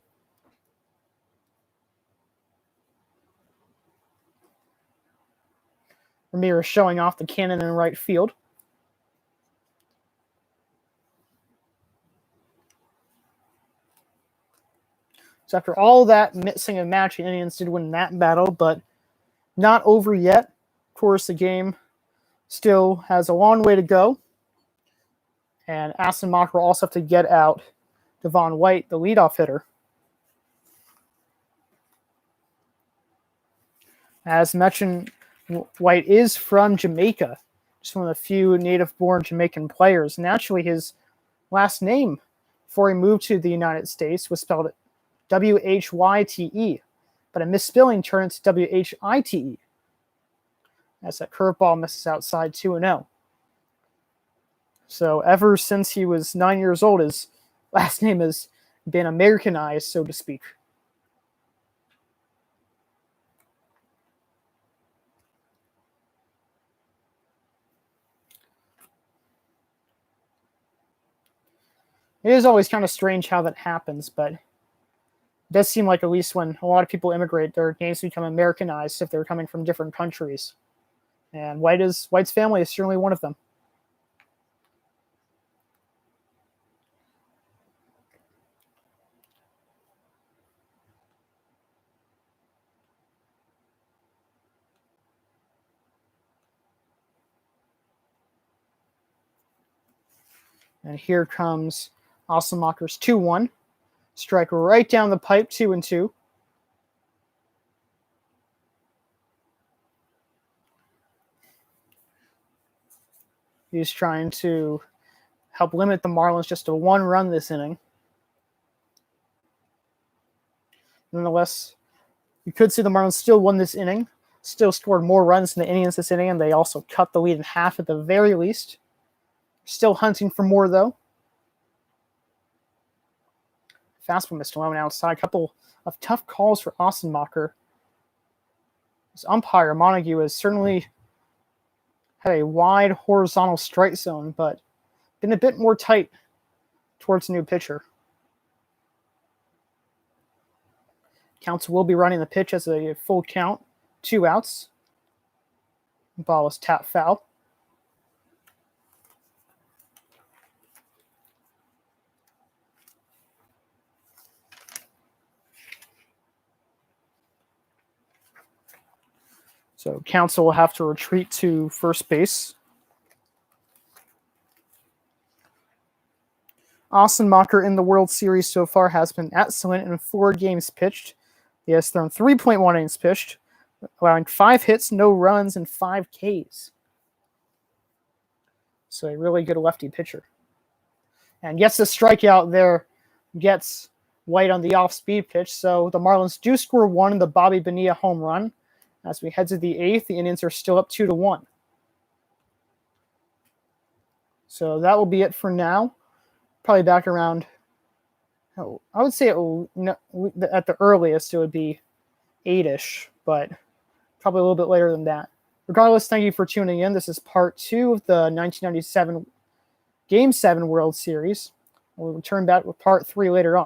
Ramirez showing off the cannon in right field. So after all that missing a match, the Indians did win that battle, but not over yet. Of course, the game still has a long way to go. And Assenmacher will also have to get out Devon White, the leadoff hitter. As mentioned, White is from Jamaica, just one of the few native-born Jamaican players. And actually, his last name before he moved to the United States was spelled W-H-Y-T-E, but a misspelling turned into W-H-I-T-E. As that curveball misses outside 2-0. So ever since he was 9 years old, his last name has been Americanized, so to speak. It is always kind of strange how that happens, but it does seem like at least when a lot of people immigrate, their names become Americanized if they're coming from different countries. And White's family is certainly one of them. And here comes Assenmacher's 2-1. Strike right down the pipe, 2-2. He's trying to help limit the Marlins just to 1 run this inning. Nonetheless, you could see the Marlins still won this inning, still scored more runs than the Indians this inning, and they also cut the lead in half at the very least. Still hunting for more, though. Fastball missed alone outside. A couple of tough calls for Assenmacher. His umpire, Montague, has certainly had a wide horizontal strike zone, but been a bit more tight towards the new pitcher. Counsell will be running the pitch as a full count, 2 outs. The ball is tapped foul. So Counsell will have to retreat to first base. Assenmacher in the World Series so far has been excellent in 4 games pitched. He has thrown 3.1 innings pitched, allowing 5 hits, no runs, and 5 Ks. So a really good lefty pitcher. And gets the strikeout there, gets White on the off-speed pitch. So the Marlins do score 1 in the Bobby Bonilla home run. As we head to the 8th, the Indians are still up 2-1. So that will be it for now. Probably back around, I would say at the earliest it would be 8-ish, but probably a little bit later than that. Regardless, thank you for tuning in. This is part 2 of the 1997 Game 7 World Series. We'll return back with part 3 later on.